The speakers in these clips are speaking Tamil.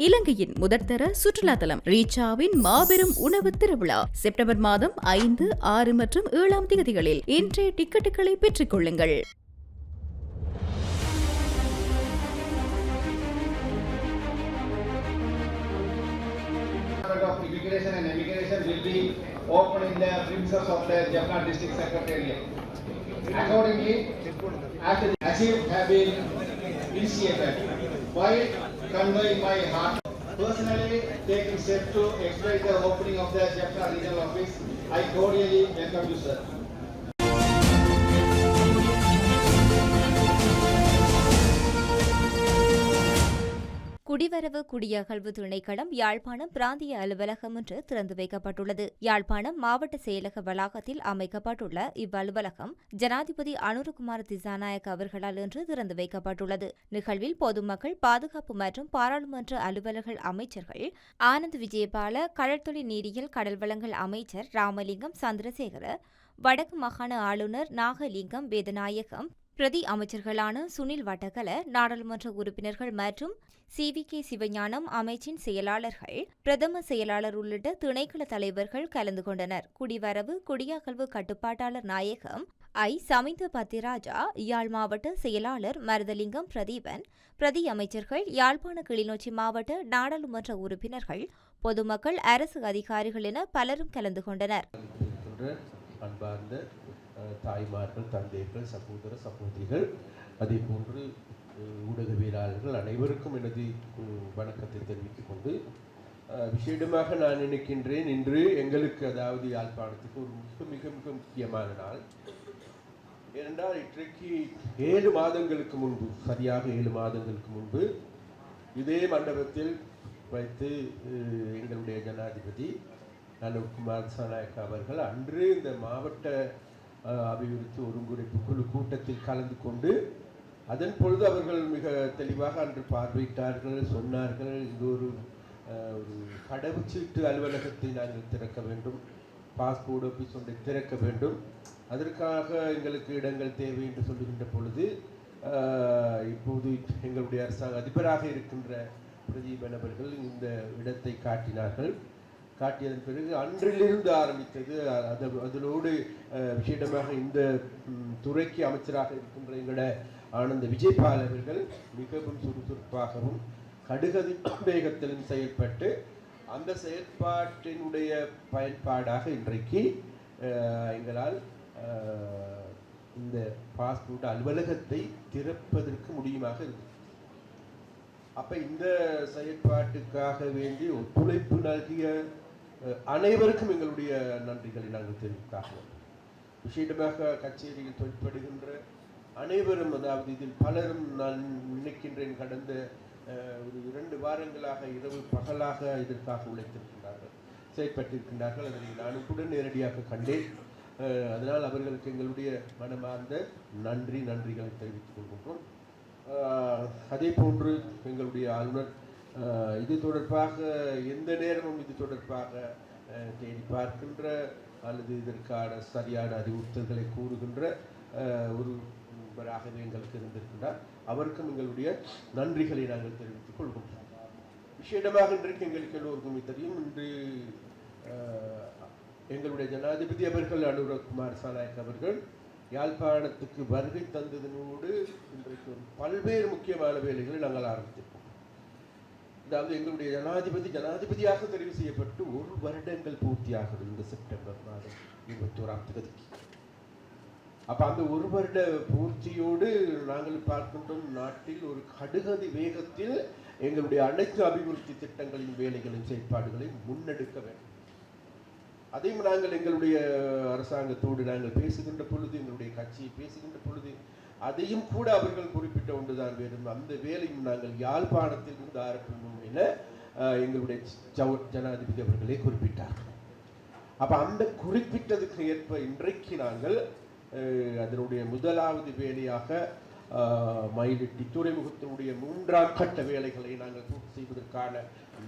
இலங்கையின் முதற்தர சுற்றுலா தலம் ரீச்சாவின் மாபெரும் உணவு திருவிழா செப்டம்பர் மாதம் 5, 6 மற்றும் 7ஆம் தேதிகளில் இன்றைய டிக்கெட்டுகளை பெற்றுக் கொள்ளுங்கள். Immigration and Emigration will be open in the premises of the Jaffna District Secretariat. Accordingly, as the achieved have been initiated, while conveying my heart, personally taking steps to expedite the opening of the Jaffna Regional Office, I cordially welcome you, sir. குடிவரவு குடியகழ்வு திணைக்களம் யாழ்ப்பாணம் பிராந்திய அலுவலகம் என்று திறந்து வைக்கப்பட்டுள்ளது. யாழ்ப்பாணம் மாவட்ட செயலக வளாகத்தில் அமைக்கப்பட்டுள்ள இவ்வலுவலகம் ஜனாதிபதி அனுரகுமார திசாநாயக்க அவர்களால் இன்று திறந்து வைக்கப்பட்டுள்ளது. நிகழ்வில் பொதுமக்கள் பாதுகாப்பு மற்றும் பாராளுமன்ற அலுவலர்கள் அமைச்சர்கள் ஆனந்த் விஜயபால, கடற்தொழில் நீரியல் கடல் வளங்கள் அமைச்சர் ராமலிங்கம் சந்திரசேகர, வடக்கு மாகாண ஆளுநர் நாகலிங்கம் வேதநாயகம், பிரதி அமைச்சர்களான சுனில் வட்டகல, நாடாளுமன்ற உறுப்பினர்கள் மற்றும் CVK சிவஞானம் அமைச்சின் செயலாளர்கள், பிரதம செயலாளர் உள்ளிட்ட திணைக்கள தலைவர்கள் கலந்து கொண்டனர். குடிவரவு குடியகழ்வு கட்டுப்பாட்டாளர் நாயகம் சமிந்த பத்திராஜா, யாழ் மாவட்ட செயலாளர் மருதலிங்கம் பிரதீபன், பிரதி அமைச்சர்கள், யாழ்ப்பாண கிளிநொச்சி மாவட்ட நாடாளுமன்ற உறுப்பினர்கள், பொதுமக்கள், அரசு அதிகாரிகள் என பலரும் கலந்து கொண்டனர். தாய்மார்கள், தந்தைகள், சகோதர சகோதரிகள், அதே போன்று ஊடகவியலாளர்கள் அனைவருக்கும் எனது வணக்கத்தை தெரிவித்துக் கொண்டு விசேடமாக நான் நினைக்கின்றேன், இன்று எங்களுக்கு அதாவது யாழ்ப்பாணத்துக்கு ஒரு மிக மிக முக்கியமான நாள். ஏனென்றால் இன்றைக்கு 7 மாதங்களுக்கு முன்பு, சரியாக 7 மாதங்களுக்கு முன்பு இதே மண்டபத்தில் வைத்து எங்களுடைய ஜனாதிபதி அனுரகுமார திசாநாயக்க அவர்கள் அன்று இந்த மாவட்ட அபிவிருத்தி ஒருங்கிணைப்பு குழு கூட்டத்தில் கலந்து கொண்டு அதன் பொழுது அவர்கள் மிக தெளிவாக அன்று பார்வையிட்டார்கள், சொன்னார்கள், இது ஒரு கடவுச்சீட்டு அலுவலகத்தை நாங்கள் திறக்க வேண்டும், பாஸ்போர்ட் ஆஃபீஸ் ஒன்றை திறக்க வேண்டும், அதற்காக எங்களுக்கு இடங்கள் தேவை என்று சொல்லுகின்ற பொழுது இப்போது எங்களுடைய அரசாங்க அதிபராக இருக்கின்ற பிரதீபன் அவர்கள் இந்த இடத்தை காட்டினார்கள். காட்டியதன் பிறகு அன்றிலிருந்து ஆரம்பித்தது. அதனோடு விசேடமாக இந்த துறைக்கு அமைச்சராக இருக்கின்ற எங்களோட ஆனந்த விஜயபால் அவர்கள் மிகவும் சுறுசுறுப்பாகவும் கடுகதி வேகத்திலும் செயல்பட்டு அந்த செயற்பாட்டினுடைய பயன்பாடாக இன்றைக்கு எங்களால் இந்த பாஸ்போர்ட் அலுவலகத்தை திறப்பதற்கு முடியுமாக இருக்கு. அப்ப இந்த செயற்பாட்டுக்காக வேண்டி ஒத்துழைப்பு நல்கிய அனைவருக்கும் எங்களுடைய நன்றிகளை நாங்கள் தெரிவித்தார்கள். விசேடமாக கச்சேரியில் தொழிற்படுகின்ற அனைவரும், அதாவது இதில் பலரும் நான் நினைக்கின்றேன் கடந்த ஒரு 2 வாரங்களாக இரவு பகலாக இதற்காக உழைத்திருக்கின்றார்கள், செயற்பட்டிருக்கின்றார்கள். அதனை நானும் கூட நேரடியாக கண்டேன். அதனால் அவர்களுக்கு எங்களுடைய மனமார்ந்த நன்றிகளை தெரிவித்துக் கொள்கின்றோம். அதே போன்று எங்களுடைய ஆளுநர் இது தொடர்பாக எந்த நேரமும் இது தொடர்பாக தேடி பார்க்கின்ற அல்லது இதற்கான சரியான அறிவுறுத்தல்களை கூறுகின்ற ஒருவராகவே எங்களுக்கு இருந்திருக்கின்றார். அவருக்கும் எங்களுடைய நன்றிகளை நாங்கள் தெரிவித்துக் கொள்கின்றோம். விசேடமாக இன்றைக்கு எங்களுக்கு எல்லோருக்குமே தெரியும், இன்று எங்களுடைய ஜனாதிபதி அவர்கள் அனுரகுமார திசாநாயக்க அவர்கள் யாழ்ப்பாணத்துக்கு வருகை தந்ததனோடு இன்றைக்கு பல்வேறு முக்கியமான வேலைகளை நாங்கள் ஆரம்பித்திருக்கோம். அதாவது எங்களுடைய ஜனாதிபதியாக தெரிவு செய்யப்பட்டு 1 வருடங்கள் பூர்த்தியாகிறது இந்த செப்டம்பர் மாதம் 21ஆம் தேதிக்கு. அப்ப அந்த 1 வருட பூர்த்தியோடு நாங்கள் பார்க்கின்றோம், நாட்டில் ஒரு கடுகதி வேகத்தில் எங்களுடைய அனைத்து அபிவிருத்தி திட்டங்களின் வேலைகளின் செயற்பாடுகளை முன்னெடுக்க வேண்டும். அதையும் நாங்கள் எங்களுடைய அரசாங்கத்தோடு நாங்கள் பேசுகின்ற பொழுது, எங்களுடைய கட்சியை பேசுகின்ற பொழுது அதையும் கூட அவர்கள் குறிப்பிட்ட ஒன்றுதான் வேண்டும், அந்த வேலையும் நாங்கள் யாழ்ப்பாணத்தில் இருந்து ஆரம்பிக்கணும் என எங்களுடைய ஜனாதிபதி அவர்களே குறிப்பிட்டார்கள். அப்ப அந்த குறிப்பிட்டதுக்கு ஏற்ப இன்றைக்கு நாங்கள் அதனுடைய முதலாவது வேலையாக மயிலிட்டி துறைமுகத்தினுடைய 3ஆம் கட்ட வேலைகளை நாங்கள் பூர்த்தி செய்வதற்கான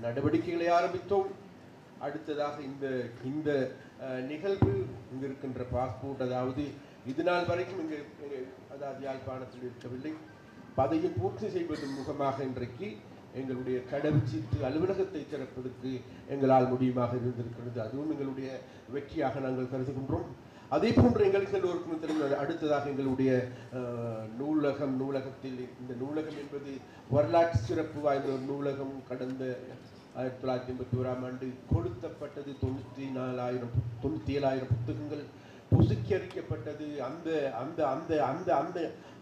நடவடிக்கைகளை ஆரம்பித்தோம். அடுத்ததாக இந்த நிகழ்வு இங்கு இருக்கின்ற பாஸ்போர்ட், அதாவது இது நாள் வரைக்கும் இங்கு அதாவது யாழ்ப்பாணத்தில் இருக்கவில்லை, அதையும் பூர்த்தி செய்வதன் முகமாக இன்றைக்கு எங்களுடைய கடவுச்சீட்டு அலுவலகத்தை திறப்பதற்கு எங்களால் முடியுமாக இருந்திருக்கிறது. அதுவும் எங்களுடைய வெற்றியாக நாங்கள் கருதுகின்றோம். அதே போன்று எங்களுக்கு எல்லோருக்கும் தெரியும், அடுத்ததாக எங்களுடைய நூலகத்தில் இந்த நூலகம் என்பது வரலாற்று சிறப்பு வாய்ந்த ஒரு நூலகம். கடந்த 1981ஆம் ஆண்டு கொளுத்தப்பட்டது. 97,000 புத்தகங்கள் புசுக்கரிக்கப்பட்டது. அந்த அந்த அந்த அந்த அந்த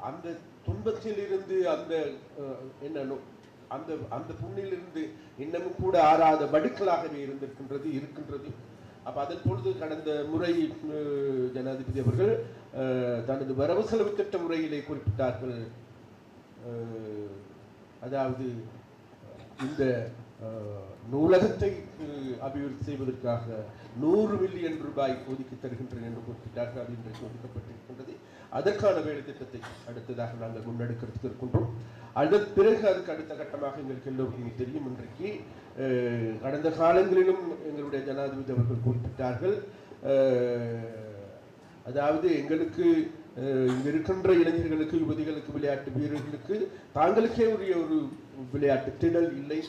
அந்த துன்பத்திலிருந்து அந்த அந்த அந்த புண்ணிலிருந்து இன்னமும் கூட ஆறாத வடுக்களாகவே இருக்கின்றது. அப்ப அதன் பொழுது கடந்த முறை ஜனாதிபதி அவர்கள் தனது வரவு செலவு திட்ட முறையிலே குறிப்பிட்டார்கள். அதாவது இந்த நூலகத்தை அபிவிருத்தி செய்வதற்காக 100 மில்லியன் ரூபாய் ஒதுக்கி தருகின்றன என்று குறிப்பிட்டார்கள். அது இன்றைக்கு ஒதுக்கப்பட்டிருக்கின்றது. அதற்கான வேலை திட்டத்தை அடுத்ததாக நாங்கள் முன்னெடுக்கிறதுக்கு இருக்கின்றோம். அதன் பிறகு அதுக்கு அடுத்த கட்டமாக எங்களுக்கு எல்லோருக்கும் தெரியும், இன்றைக்கு கடந்த காலங்களிலும் எங்களுடைய ஜனாதிபதி அவர்கள் குறிப்பிட்டார்கள். அதாவது எங்களுக்கு இங்க இருக்கின்ற இளைஞர்களுக்கு, யுவதிகளுக்கு, விளையாட்டு வீரர்களுக்கு தாங்களுக்கே உரிய ஒரு விளையாட்டு திடல் இல்லை.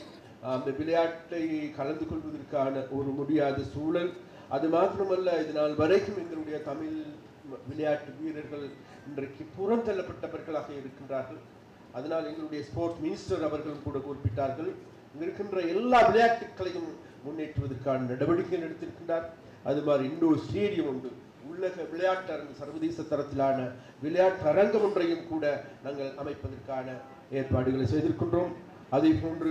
அந்த விளையாட்டை கலந்து கொள்வதற்கான ஒரு முடியாத சூழல். அது மாத்திரமல்ல, இதனால் வரைக்கும் எங்களுடைய தமிழ் விளையாட்டு வீரர்கள் இன்றைக்கு புறந்தள்ளப்பட்டவர்களாக இருக்கின்றார்கள். அதனால் எங்களுடைய ஸ்போர்ட்ஸ் மினிஸ்டர் அவர்களும் கூட குறிப்பிட்டார்கள், இருக்கின்ற எல்லா விளையாட்டுகளையும் முன்னேற்றுவதற்கான நடவடிக்கைகள் எடுத்திருக்கின்றார். அது மாதிரி இண்டோர் ஸ்டேடியம் உண்டு, உலக விளையாட்டு அரங்கு, சர்வதேச தரத்திலான விளையாட்டு அரங்கம் ஒன்றையும் கூட நாங்கள் அமைப்பதற்கான ஏற்பாடுகளை செய்திருக்கின்றோம். அதே போன்று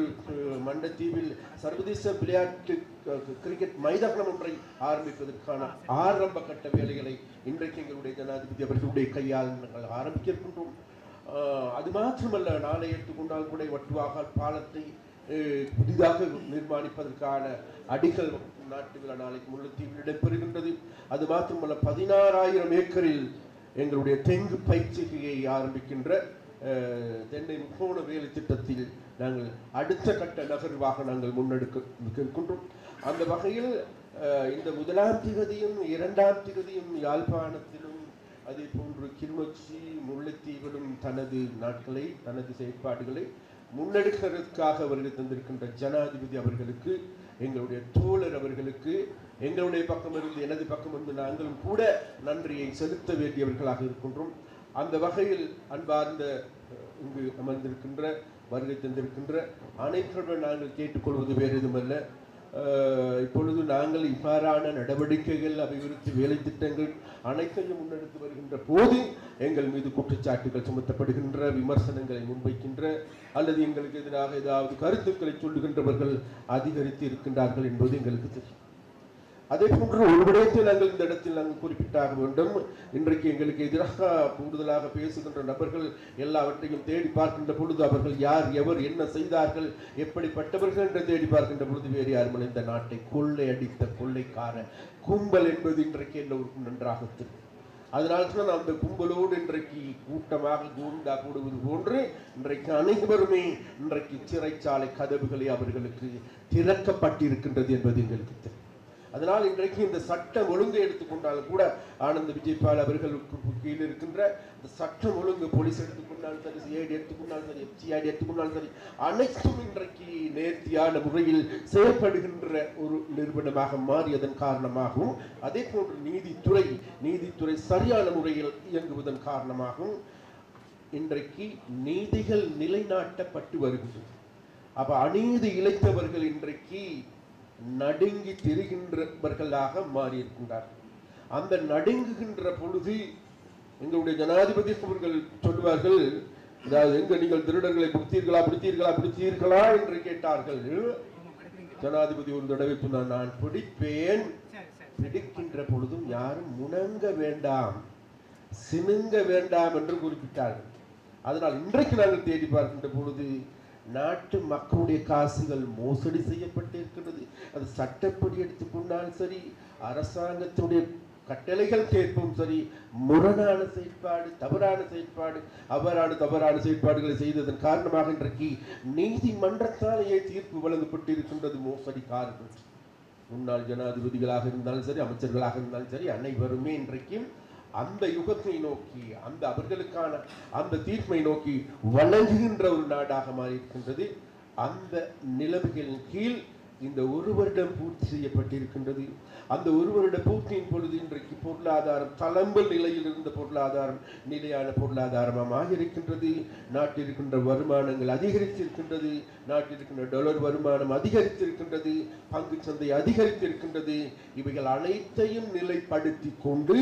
மண்டத்தீவில் சர்வதேச விளையாட்டு கிரிக்கெட் மைதானம் ஒன்றை ஆரம்பிப்பதற்கான ஆரம்ப கட்ட வேலைகளை இன்றைக்கு எங்களுடைய ஜனாதிபதி அவர்களுடைய கையால் நாங்கள் ஆரம்பிக்க இருக்கின்றோம். அது மாத்திரமல்ல, நாளை எடுத்துக்கொண்டால் கூட வட்டுவாக பாலத்தை புதிதாக நிர்மாணிப்பதற்கான அடிக்கல் நாட்டு விழா நாளைக்கு முல்லைத்தீவில் இடம்பெறுகின்றது. அது மாத்திரமல்ல, 16,000 ஏக்கரில் எங்களுடைய தெங்கு பயிற்சிகையை ஆரம்பிக்கின்ற தென்னை முக்கோண வேலை திட்டத்தில் நாங்கள் அடுத்த கட்ட நகர்வாக நாங்கள் முன்னெடுக்க இருக்கின்றோம். அந்த வகையில் இந்த 1ஆம் திகதியும் 2ஆம் திகதியும் யாழ்ப்பாணத்திலும் அதே போன்று கிளிநொச்சி, முல்லைத்தீவிலும் தனது நாட்களை, தனது செயற்பாடுகளை முன்னெடுக்கிறதுக்காக அவர்கள் தந்திருக்கின்ற ஜனாதிபதி அவர்களுக்கு, எங்களுடைய தோழர் அவர்களுக்கு, எங்களுடைய பக்கம் இருந்து, எனது பக்கம் இருந்து நாங்களும் கூட நன்றியை செலுத்த வேண்டியவர்களாக இருக்கின்றோம். அந்த வகையில் அன்பார்ந்த இங்கு அமர்ந்திருக்கின்ற, வருகை தந்திருக்கின்ற அனைவருடன் நாங்கள் கேட்டுக்கொள்வது வேறு எதுவுமல்ல. இப்பொழுது நாங்கள் இவ்வாறான நடவடிக்கைகள், அபிவிருத்தி வேலை திட்டங்கள் அனைத்தையும் முன்னெடுத்து வருகின்ற போது எங்கள் மீது குற்றச்சாட்டுகள் சுமத்தப்படுகின்ற, விமர்சனங்களை முன்வைக்கின்ற அல்லது எங்களுக்கு எதிராக ஏதாவது கருத்துக்களை சொல்லுகின்றவர்கள் அதிகரித்து இருக்கின்றார்கள் என்பது எங்களுக்கு தெரியும். அதே போன்று ஒரு விடயத்தை நாங்கள் இந்த இடத்தில் நாங்கள் குறிப்பிட்டாக வேண்டும். இன்றைக்கு எங்களுக்கு எதிராக கூடுதலாக பேசுகின்ற நபர்கள் எல்லாவற்றையும் தேடி பார்க்கின்ற பொழுது அவர்கள் யார், எவர், என்ன செய்தார்கள், எப்படிப்பட்டவர்கள் என்று தேடி பார்க்கின்ற பொழுது வேறு யாரும் இந்த நாட்டை கொள்ளையடித்த கொள்ளைக்கார கும்பல் என்பது இன்றைக்கு எல்லோருக்கும் நன்றாக தெரியும். அதனால்தான் அந்த கும்பலோடு இன்றைக்கு கூட்டமாக கூண்டா கூடுவது போன்று இன்றைக்கு அனைவருமே இன்றைக்கு சிறைச்சாலை கதவுகளை அவர்களுக்கு திறக்கப்பட்டிருக்கின்றது என்பது எங்களுக்கு தெரியும். அதனால் இன்றைக்கு இந்த சட்டம் ஒழுங்கை எடுத்துக்கொண்டாலும் கூட ஆனந்த விஜயபால் அவர்களுக்கு கீழே இருக்கின்ற இந்த சட்டம் ஒழுங்கு, போலீஸ் எடுத்துக்கொண்டாலும் சரி, சிஐடி எடுத்துக்கொண்டாலும் சரி, எஃப்சிஐடி எடுத்துக்கொண்டாலும் சரி, அனைத்தும் இன்றைக்கு நேர்த்தியான முறையில் செயல்படுகின்ற ஒரு நிறுவனமாக மாறியதன் காரணமாகவும், அதே போன்று நீதித்துறை சரியான முறையில் இயங்குவதன் காரணமாகவும் இன்றைக்கு நீதிகள் நிலைநாட்டப்பட்டு வருகின்றது. அப்ப அநீதி இழைத்தவர்கள் இன்றைக்கு நடுங்கி திரிகின்றவர்களாக மாறியிருக்கின்றார்கள். அந்த நடுங்குகின்ற பொழுது எங்களுடைய ஜனாதிபதி அவர்கள் சொல்லுவார்கள், அதாவது எங்க நீங்கள் திருடர்களை பிடித்தீர்களா என்று கேட்டார்கள். ஜனாதிபதி ஒரு தடவை சொன்னார், நான் பிடிப்பேன், பிடிக்கின்ற பொழுதும் யாரும் முணங்க வேண்டாம், சினுங்க வேண்டாம் என்று குறிப்பிட்டார்கள். அதனால் இன்றைக்கு நாங்கள் தேடி பார்க்கின்ற பொழுது நாட்டு மக்களுடைய காசுகள் மோசடி செய்யப்பட்டிருக்கிறது. அது சட்டப்படி எடுத்துக்கொண்டாலும் சரி, அரசாங்கத்தினுடைய கட்டளைகள் கேட்பும் சரி, முரணான செயற்பாடு, தவறான செயற்பாடுகளை செய்ததன் காரணமாக இன்றைக்கு நீதிமன்றத்தாலேயே தீர்ப்பு வழங்கப்பட்டிருக்கின்றது. மோசடிக்காரர்கள் முன்னாள் ஜனாதிபதிகளாக இருந்தாலும் சரி, அமைச்சர்களாக இருந்தாலும் சரி, அனைவருமே இன்றைக்கும் அந்த யுகத்தை நோக்கி, அந்த அவர்களுக்கான அந்த தீர்ப்பை நோக்கி வழங்குகின்ற ஒரு நாடாக மாறி இருக்கின்றது. அந்த நிலைமைகளின் கீழ் இந்த ஒரு வருடம் பூர்த்தி செய்யப்பட்டிருக்கின்றது. அந்த ஒரு வருட பூர்த்தியின் பொழுது இன்றைக்கு பொருளாதாரம் தளம்பல் நிலையில் இருந்த பொருளாதாரம் நிலையான பொருளாதாரமாக இருக்கின்றது. நாட்டில் இருக்கின்ற வருமானங்கள் அதிகரித்திருக்கின்றது. நாட்டில் இருக்கின்ற டாலர் வருமானம் அதிகரித்திருக்கின்றது. பங்கு சந்தை அதிகரித்திருக்கின்றது. இவைகள் அனைத்தையும் நிலைப்படுத்தி கொண்டு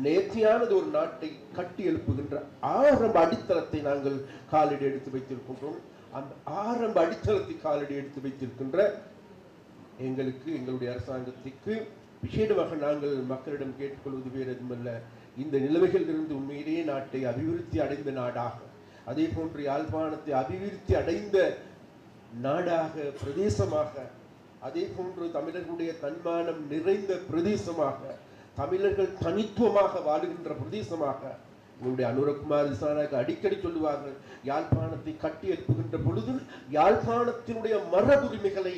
நேர்த்தியானது ஒரு நாட்டை கட்டி எழுப்புகின்ற ஆரம்ப அடித்தளத்தை நாங்கள் காலடி எடுத்து வைத்திருக்கின்றோம். அந்த ஆரம்ப அடித்தளத்தை காலடி எடுத்து வைத்திருக்கின்ற எங்களுக்கு, எங்களுடைய அரசாங்கத்திற்கு விசேடமாக நாங்கள் மக்களிடம் கேட்டுக்கொள்வது வேறு எதுவுமல்ல, இந்த நிலைமைகளிலிருந்து உண்மையிலேயே நாட்டை அபிவிருத்தி அடைந்த நாடாக, அதே போன்று யாழ்ப்பாணத்தை அபிவிருத்தி அடைந்த நாடாக, பிரதேசமாக, அதே போன்று தமிழர்களுடைய தன்மானம் நிறைந்த பிரதேசமாக, தமிழர்கள் தனித்துவமாக வாழுகின்ற பிரதேசமாக எங்களுடைய அனுரகுமார் திசாநாயக்க அடிக்கடி சொல்லுவார்கள், யாழ்ப்பாணத்தை கட்டி எழுப்புகின்ற பொழுது யாழ்ப்பாணத்தினுடைய மரபுரிமைகளை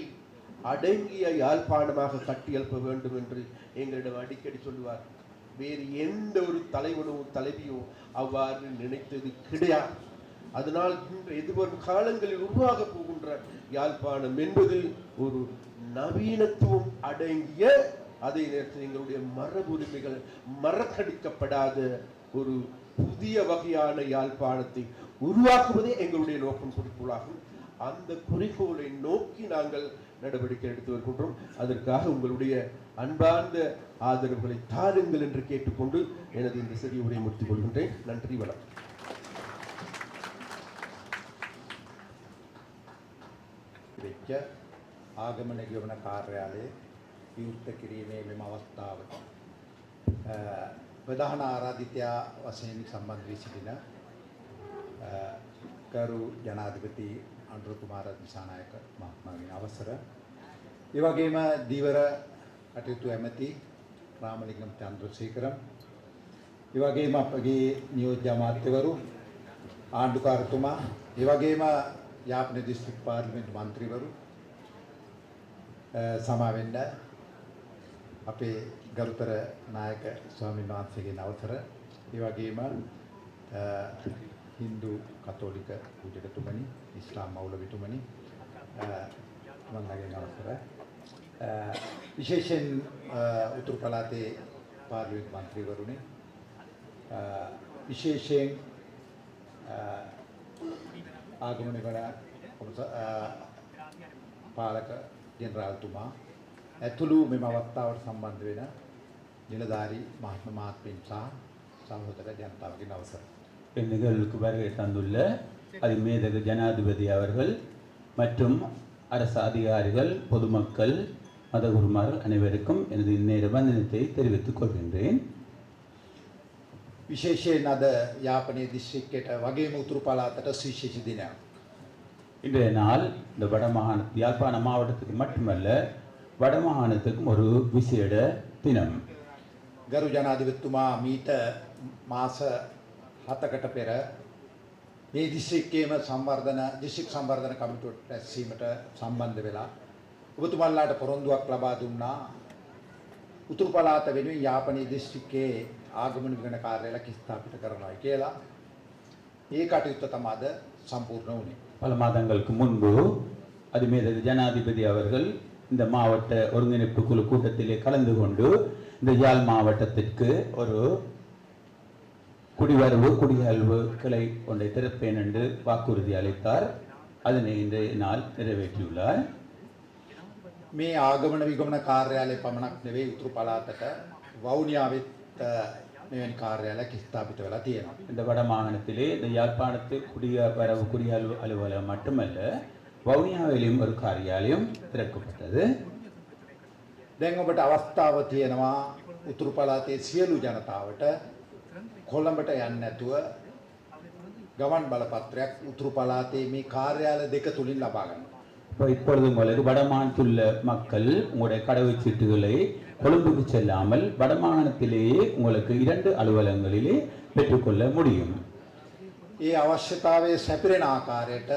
அடங்கிய யாழ்ப்பாணமாக கட்டி எழுப்ப வேண்டும் என்று எங்களிடம் அடிக்கடி சொல்லுவார்கள். வேறு எந்த ஒரு தலைவனோ தலைவியோ அவ்வாறு நினைத்தது கிடையாது. அதனால் எதிர்வரும் காலங்களில் உருவாக போகின்ற யாழ்ப்பாணம் என்பது ஒரு நவீனத்துவம் அடங்கிய, அதே நேரத்தில் எங்களுடைய மரபுரிமைகள் மறக்கடிக்கப்படாத ஒரு புதிய வகையான யாழ்ப்பாணத்தை உருவாக்குவதே எங்களுடைய நோக்கம், குறிக்கோளாகும். அந்த குறிக்கோளை நோக்கி நாங்கள் நடவடிக்கை எடுத்து வருகின்றோம். அதற்காக உங்களுடைய அன்பார்ந்த ஆதரவுகளை தாருங்கள் என்று கேட்டுக்கொண்டு எனது இந்த சிறிய உரையை முடித்துக் கொள்கின்றேன். நன்றி, வணக்கம். ආගමන ගෙවන කාර්යාලයේ විවෘත කිරීමේ මෙම අවස්ථාවට ප්‍රධාන ආරාධිතයා වශයෙන් සම්බන්ධ වී සිටින ගරු ජනාධිපති අනුර කුමාර දිසානායක මහත්මයාගේ අවසර, ඒ වගේම දීවර කටයුතු ඇමති රාමලිංගම් චන්ද්‍රසේකරම්, ඒ වගේම අපගේ නියෝජ්‍ය අමාත්‍යවරු, ආණ්ඩුකාරතුමා, ඒ වගේම යාපන දිස්ත්‍රික් පාර්ලිමේන්තු මන්ත්‍රීවරු, සමාවෙන්න අපේ ගරුතර නායක ස්වාමීන් වහන්සේගේ අවසර, ඒ වගේම හින්දු කතෝලික පූජකතුමනි, ඉස්ලාම් මෞලවිතුමනි, මන්දගේ අවසර, විශේෂයෙන් උතුරු පළාතේ පාර්ලිමේන්තු මන්ත්‍රීවරුනි, විශේෂයෙන් ආගමන වන පාලක ජෙනරාල්තුමා ඇතුළු මෙම අවස්ථාවට සම්බන්ධ වෙන නිලධාරී මහත්ම මහත්මීන් සහ සහෝදර ජනතාවගේ අවසර. நிகழ்வுக்கு வருகை தந்துள்ள அதிமேதக ஜனாதிபதி அவர்கள் மற்றும் அரசு அதிகாரிகள், பொதுமக்கள், மதகுருமார்கள் அனைவருக்கும் எனது இந்நேர வந்தனத்தை தெரிவித்துக் கொள்கின்றேன். විශේෂයෙන් අද යාපනයේ දිස්ත්‍රික්කයට වගේම උතුරු පළාතට සුවිශේෂී දිනයක්. இன்றைய நாள் இந்த வடமாகாண யாழ்ப்பாண மாவட்டத்துக்கு மட்டுமல்ல, வடமாகாணத்துக்கும் ஒரு விசேட தினம். ගරු ජනාධිපතිතුමා මීට මාස 7කට පෙර මේ දිස්ත්‍රික්කයේම දිස්ත්‍රික් සංවර්ධන කමිටුවට රැස්වීමට සම්බන්ධ වෙලා ඔබතුමාලාට පොරොන්දුවක් ලබා දුන්නා උතුරු පළාත වෙනුවෙන් යාපනයේ දිස්ත්‍රික්කයේ ආගමන විගණන කාර්යාලයක් ස්ථාපිත කරනවා කියලා. ඒ කටයුත්ත තමයි අද සම්පූර්ණ වුණේ. பல மாதங்களுக்கு முன்பு அதிமேதக ஜனாதிபதி அவர்கள் இந்த மாவட்ட ஒருங்கிணைப்பு குழு கூட்டத்திலே கலந்து கொண்டு இந்த யாழ் மாவட்டத்திற்கு ஒரு குடிவரவு குடியல்வு கிளை ஒன்றை திறப்பேன் என்று வாக்குறுதி அளித்தார். அதனை இன்றைய நாள் நிறைவேற்றியுள்ளார். මේ ආගමන විගමන කාර්යාලය පමණක් නෙවෙයි උතුරු පළාතට වවුනියාවෙත් මෙවැනි කාර්යාලයක් ස්ථාපිත වෙලා තියෙනවා. இந்த வட மாகாணத்திலே இந்த யாழ்ப்பாணத்து குடிவரவு குடியல்வு அலுவலகம் மட்டுமல்ல, வவுனியாவிலும் ஒரு காரியாலயம் திறக்கப்பட்டது. දැන් ඔබට අවස්ථාව තියෙනවා උතුරු පළාතේ සියලු ජනතාවට කොළඹට යන්න නැතුව ගමන් බලපත්‍රයක් උතුරු පළාතේ මේ කාර්යාල දෙක තුලින් ලබා ගන්න. இப்பொழுது உங்களுக்கு வடமாநிலத்துள்ள மக்கள் உங்களுடைய கடவுச்சீட்டுகளை கொழும்புக்கு செல்லாமல் வடமாகாணத்திலேயே உங்களுக்கு 2 அலுவலகங்களிலே பெற்றுக்கொள்ள முடியும். ඒ අවශ්‍යතාවය සැපිරෙන ආකාරයට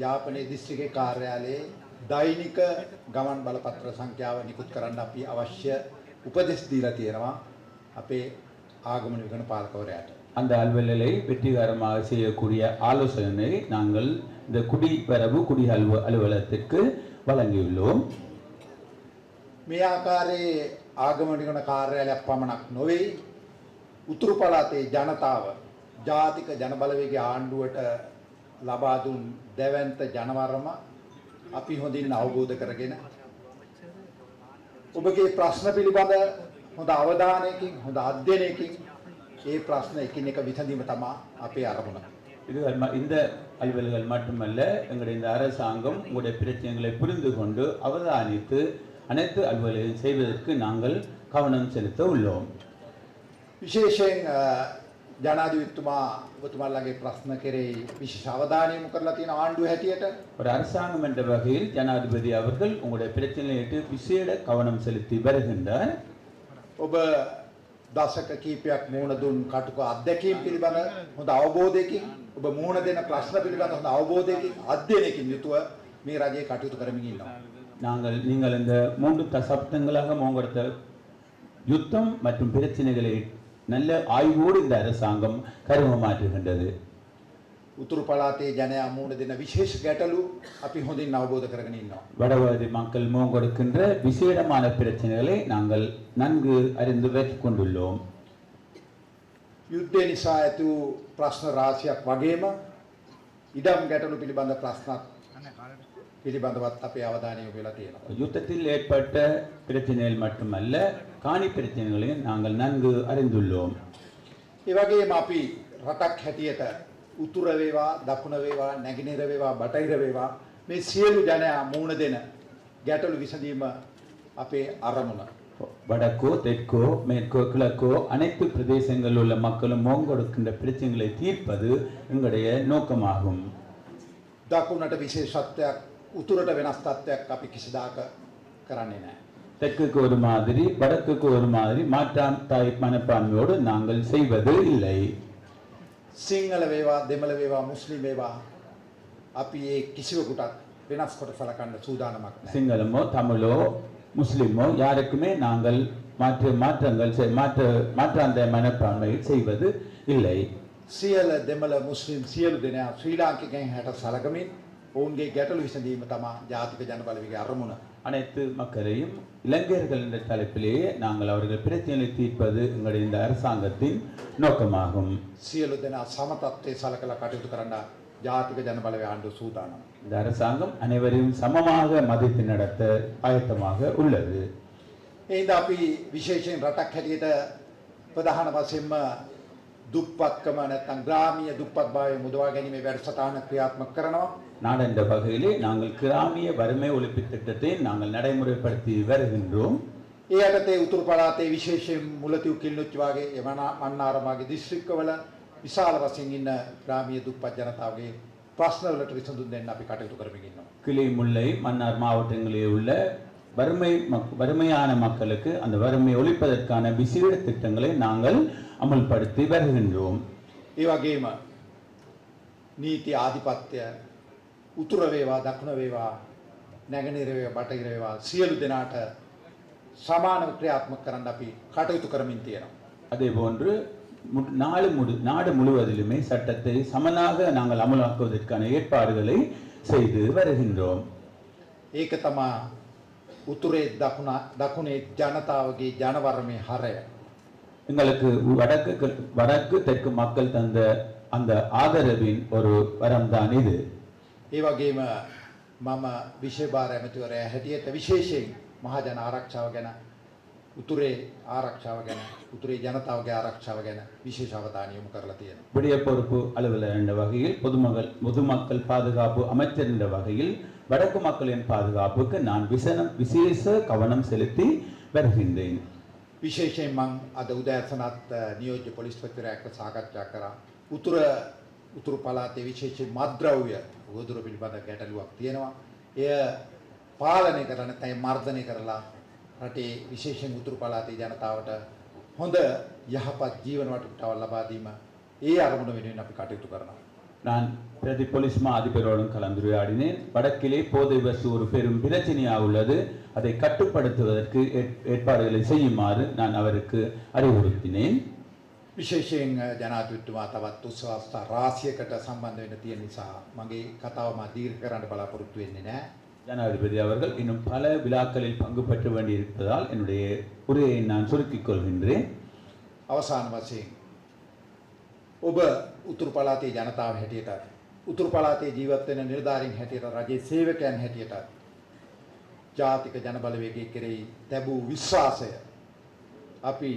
යාපනයේ දිස්ත්‍රික්කයේ කාර්යාලයේ දෛනික ගමන් බලපත්‍ර සංඛ්‍යාව නිකුත් කරන්න අපි අවශ්‍ය උපදෙස් දීලා තියෙනවා අපේ ආගමන විගණන පාලකවරයාට. அந்த அலுவலை வெற்றிகரமாக செய்யக்கூடிய ஆலோசனை நாங்கள் இந்த குடிவரவு குடி அலுவலகத்திற்கு வழங்கியுள்ளோம். මේ ආකාරයේ ආගමනිකන කාර්යාලයක් පමණක් නොවේ උතුරු පළාතේ ජනතාව ජාතික ජනබලවේගයේ ආණ්ඩුවට ලබා දුන් දැවැන්ත ජනවරම අපි හොඳින් අවබෝධ කරගෙන ඔබගේ ප්‍රශ්න පිළිබඳ හොඳ අවධානයකින් හොඳ අධ්‍යයනයකින් ඒ ප්‍රශ්න එකින් එක විසඳීම තමයි අපේ අරමුණ. இந்த அலுவல்கள் மட்டுமல்ல, எங்களுடைய இந்த அரசாங்கம் உங்களுடைய பிரச்சனைகளை புரிந்து கொண்டு அவதானித்து அனைத்து அலுவல்களையும் செய்வதற்கு நாங்கள் கவனம் செலுத்த உள்ளோம். විශේෂයෙන් ජනාධිපතිතුමා ඔබතුමාලගේ ප්‍රශ්න කෙරෙහි විශේෂ අවධානය යොමු කරලා තියෙන ආණ්ඩුව හැටියට ஒரு அரசாங்கம் என்ற வகையில் ஜனாதிபதி அவர்கள் உங்களுடைய பிரச்சனையிட்டு விசேட கவனம் செலுத்தி வருகின்றார். ඔබ දශක කීපයක් මුහුණ දුන් කටුක අත්දැකීම් පිළිබඳ හොඳ අවබෝධයකින් ඔබ මුහුණ දෙන ප්‍රශ්න පිළිබඳ හොඳ අවබෝධයකින් අධ්‍යයනයකින් යුතුව මේ රජයේ කටයුතු කරමින් ඉන්නවා. நீங்கள் இந்த 3 தசாப்தங்களாக முன்னெடுத்த யுத்தம் மற்றும் பிரச்சனைகளை நல்ல ஆய்வோடு இந்த அரசாங்கம் கருமமாற்றுகின்றது. උතුරු පළාතේ ජනයා මුහුණ දෙන විශේෂ ගැටලු අපි හොඳින් අවබෝධ කරගෙන ඉන්නවා. வடபகுதி மக்கள் முன்னெடுக்கின்ற விசேடமான பிரச்சனைகளை நாங்கள் நன்கு அறிந்து வைத்துக் கொண்டுள்ளோம். යුද්ධය නිසා ඇති වූ ප්‍රශ්න රාශියක් වගේම ඉඩම් ගැටලු පිළිබඳ ප්‍රශ්නත් පිළිබඳවත් අපේ අවධානය යොමු වෙලා තියෙනවා. யுத்தத்தில் ஏற்பட்ட பிரச்சனைகள் மட்டுமல்ல, காணி பிரச்சனைகளையும் நாங்கள் நன்கு அறிந்துள்ளோம். ඒ වගේම අපි රටක් හැටියට උතුර වේවා දකුණ වේවා නැගෙනහිර වේවා බටහිර වේවා මේ සියලු ජනයා මුහුණ දෙන ගැටලු විසඳීම අපේ අරමුණ. வடக்கோ தெற்கோ மேற்கோ கிழக்கோ அனைத்து பிரதேசங்களில் உள்ள மக்களும் முன்னெடுக்கின்ற பிரச்சனைகளை தீர்ப்பது எங்களுடைய நோக்கமாகும். දකුණට විශේෂත්වයක් උතුරට වෙනස් තත්ත්වයක් අපි කිසිදාක කරන්නේ නැහැ. தெற்குக்கு ஒரு மாதிரி வடக்குக்கு ஒரு மாதிரி மாற்றான் தாய் மனப்பான்மையோடு நாங்கள் செய்வது இல்லை. සිංහල වේවා දෙමළ වේවා මුස්ලිම් වේවා අපි ඒ කිසිවෙකුටත් වෙනස් කොට සලකන්න සූදානමක් නැහැ. சிங்களமோ தமிழோ முஸ்லிமோ யாருக்குமே நாங்கள் மாற்றாந்த மனப்பான்மை செய்வது இல்லை. සියල දෙමළ මුස්ලිම් සියලු දෙනා ශ්‍රී ලාංකිකයන් හැට සලකමින් ඔවුන්ගේ ගැටලු විසඳීම තමයි ජාතික ජනබලවේගයේ අරමුණ. அனைத்து மக்களையும் இளைஞர்கள் என்ற தலைப்பிலேயே நாங்கள் அவர்கள் பிரச்சனைகளை தீர்ப்பது எங்களுடைய இந்த அரசாங்கத்தின் நோக்கமாகும். සියලු දෙනා සමතත්වයේ සලකලා කටයුතු කරන්න ජාතික ජනබලවේග ආණ්ඩුව සූදානම්. இந்த அரசாங்கம் அனைவரையும் சமமாக மதித்து நடத்த ஆயத்தமாக உள்ளது. එහෙනම් අපි විශේෂයෙන් රටක් හැටියට ප්‍රධාන වශයෙන්ම දුප්පත්කම නැත්නම් ග්‍රාමීය දුප්පත්භාවය මුදවා ගැනීමේ වැඩසටහන ක්‍රියාත්මක කරනවා. நாடென்ற வகையிலே நாங்கள் கிராமிய வறுமை ஒழிப்பு திட்டத்தை நாங்கள் நடைமுறைப்படுத்தி வருகின்றோம். ඒ යටතේ උතුරු පළාතේ විශේෂයෙන් මුලතිව් කිල්ලුච්ච වගේ මන්නාරම් වගේ දිස්ත්‍රික්කවල විශාල වශයෙන් ඉන්න ග්‍රාමීය දුප්පත් ජනතාවගේ ප්‍රශ්න වලට විසඳුම් දෙන්න අපි කටයුතු කරමින් ඉන්නවා. கிளை முல்லை மன்னார் மாவட்டங்களில் உள்ள வறுமையான மக்களுக்கு அந்த வறுமை ஒழிப்பதற்கான விசேட திட்டங்களை நாங்கள் அமல்படுத்தி வருகின்றோம். ඒ වගේම නීති ආධිපත්‍ය උතුර වේවා දකුණ වේවා නැගෙනහිර වේවා බටහිර වේවා සියලු දෙනාට සමානව ක්‍රියාත්මක කරන්න අපි කටයුතු කරමින් තියෙනවා. அதேபோன்று நாடு முழுவதிலுமே சட்டத்தை சமனாக நாங்கள் அமலாக்குவதற்கான ஏற்பாடுகளை செய்து வருகின்றோம். ඒක තමයි උතුරේ දකුණේ ජනතාවගේ ජනවරමේ හරය. எங்களுக்கு வடக்கு தெற்கு மக்கள் தந்த அந்த ஆதரவின் ஒரு வரம்தான் இது. ඒ වගේම මම විශේෂ භාර ඇමතිවරයා හැටියට විශේෂයෙන් මහජන ආරක්ෂාව ගැන උතුරේ ආරක්ෂාව ගැන උතුරේ ජනතාවගේ ආරක්ෂාව ගැන විශේෂ අවධානය යොමු කරලා තියෙනවා. விடிய பொறுப்பு அலுவலர் என்ற வகையில் பொதுமக்கள் பாதுகாப்பு அமைச்சர் என்ற வகையில் வடக்கு மக்களின் பாதுகாப்புக்கு நான் விசேஷ கவனம் செலுத்தி வருகின்றேன். විශේෂයෙන් මම අද උදෑසනත් නියෝජ්‍ය පොලිස්පතිවරයාට සාකච්ඡා කරා. උතුරු පළාතේ විශේෂයෙන් මත්ද්‍රව්‍ය උවදුර පිළිබඳ ගැටලුවක් තියෙනවා. එය පාලනය කරන්න නැත්නම් මර්ධනය කරලා රටේ විශේෂයෙන් උතුරු පළාතේ ජනතාවට හොඳ යහපත් ජීවන වටපිටාවක් ලබා දීම ඒ අරමුණ වෙනුවෙන් අපි කටයුතු කරනවා. நான் பிரதி போலீஸ் மா அதிபரோடும் கலந்துரையாடினேன். வடக்கிலே போதை வசு ஒரு பெரும் பிரச்சனையாக உள்ளது. அதை கட்டுப்படுத்துவதற்கு ஏற்பாடுகளை செய்யுமாறு நான் அவருக்கு அறிவுறுத்தினேன். විශේෂයෙන් ජනාධිපතිතුමා තවත් උත්සවස්ථා රාශියකට සම්බන්ධ වෙන්න තියෙන නිසා මගේ කතාව මා දීර්ඝ කරන්න බලාපොරොත්තු වෙන්නේ නැහැ. ஜனாதிபதி அவர்கள் இன்னும் பல விழாக்களில் பங்கு பெற்ற வேண்டியிருப்பதால் என்னுடைய உரையை நான் சுருக்கிக் கொள்கின்றேன். අවසාන වශයෙන් ඔබ උතුරු පළාතේ ජනතාව හැටියට උතුරු පළාතේ ජීවත් වෙන නිලධාරීන් හැටියට රජයේ සේවකයන් හැටියට ජාතික ජනබලවේගයේ කෙරෙහි ලැබූ විශ්වාසය අපි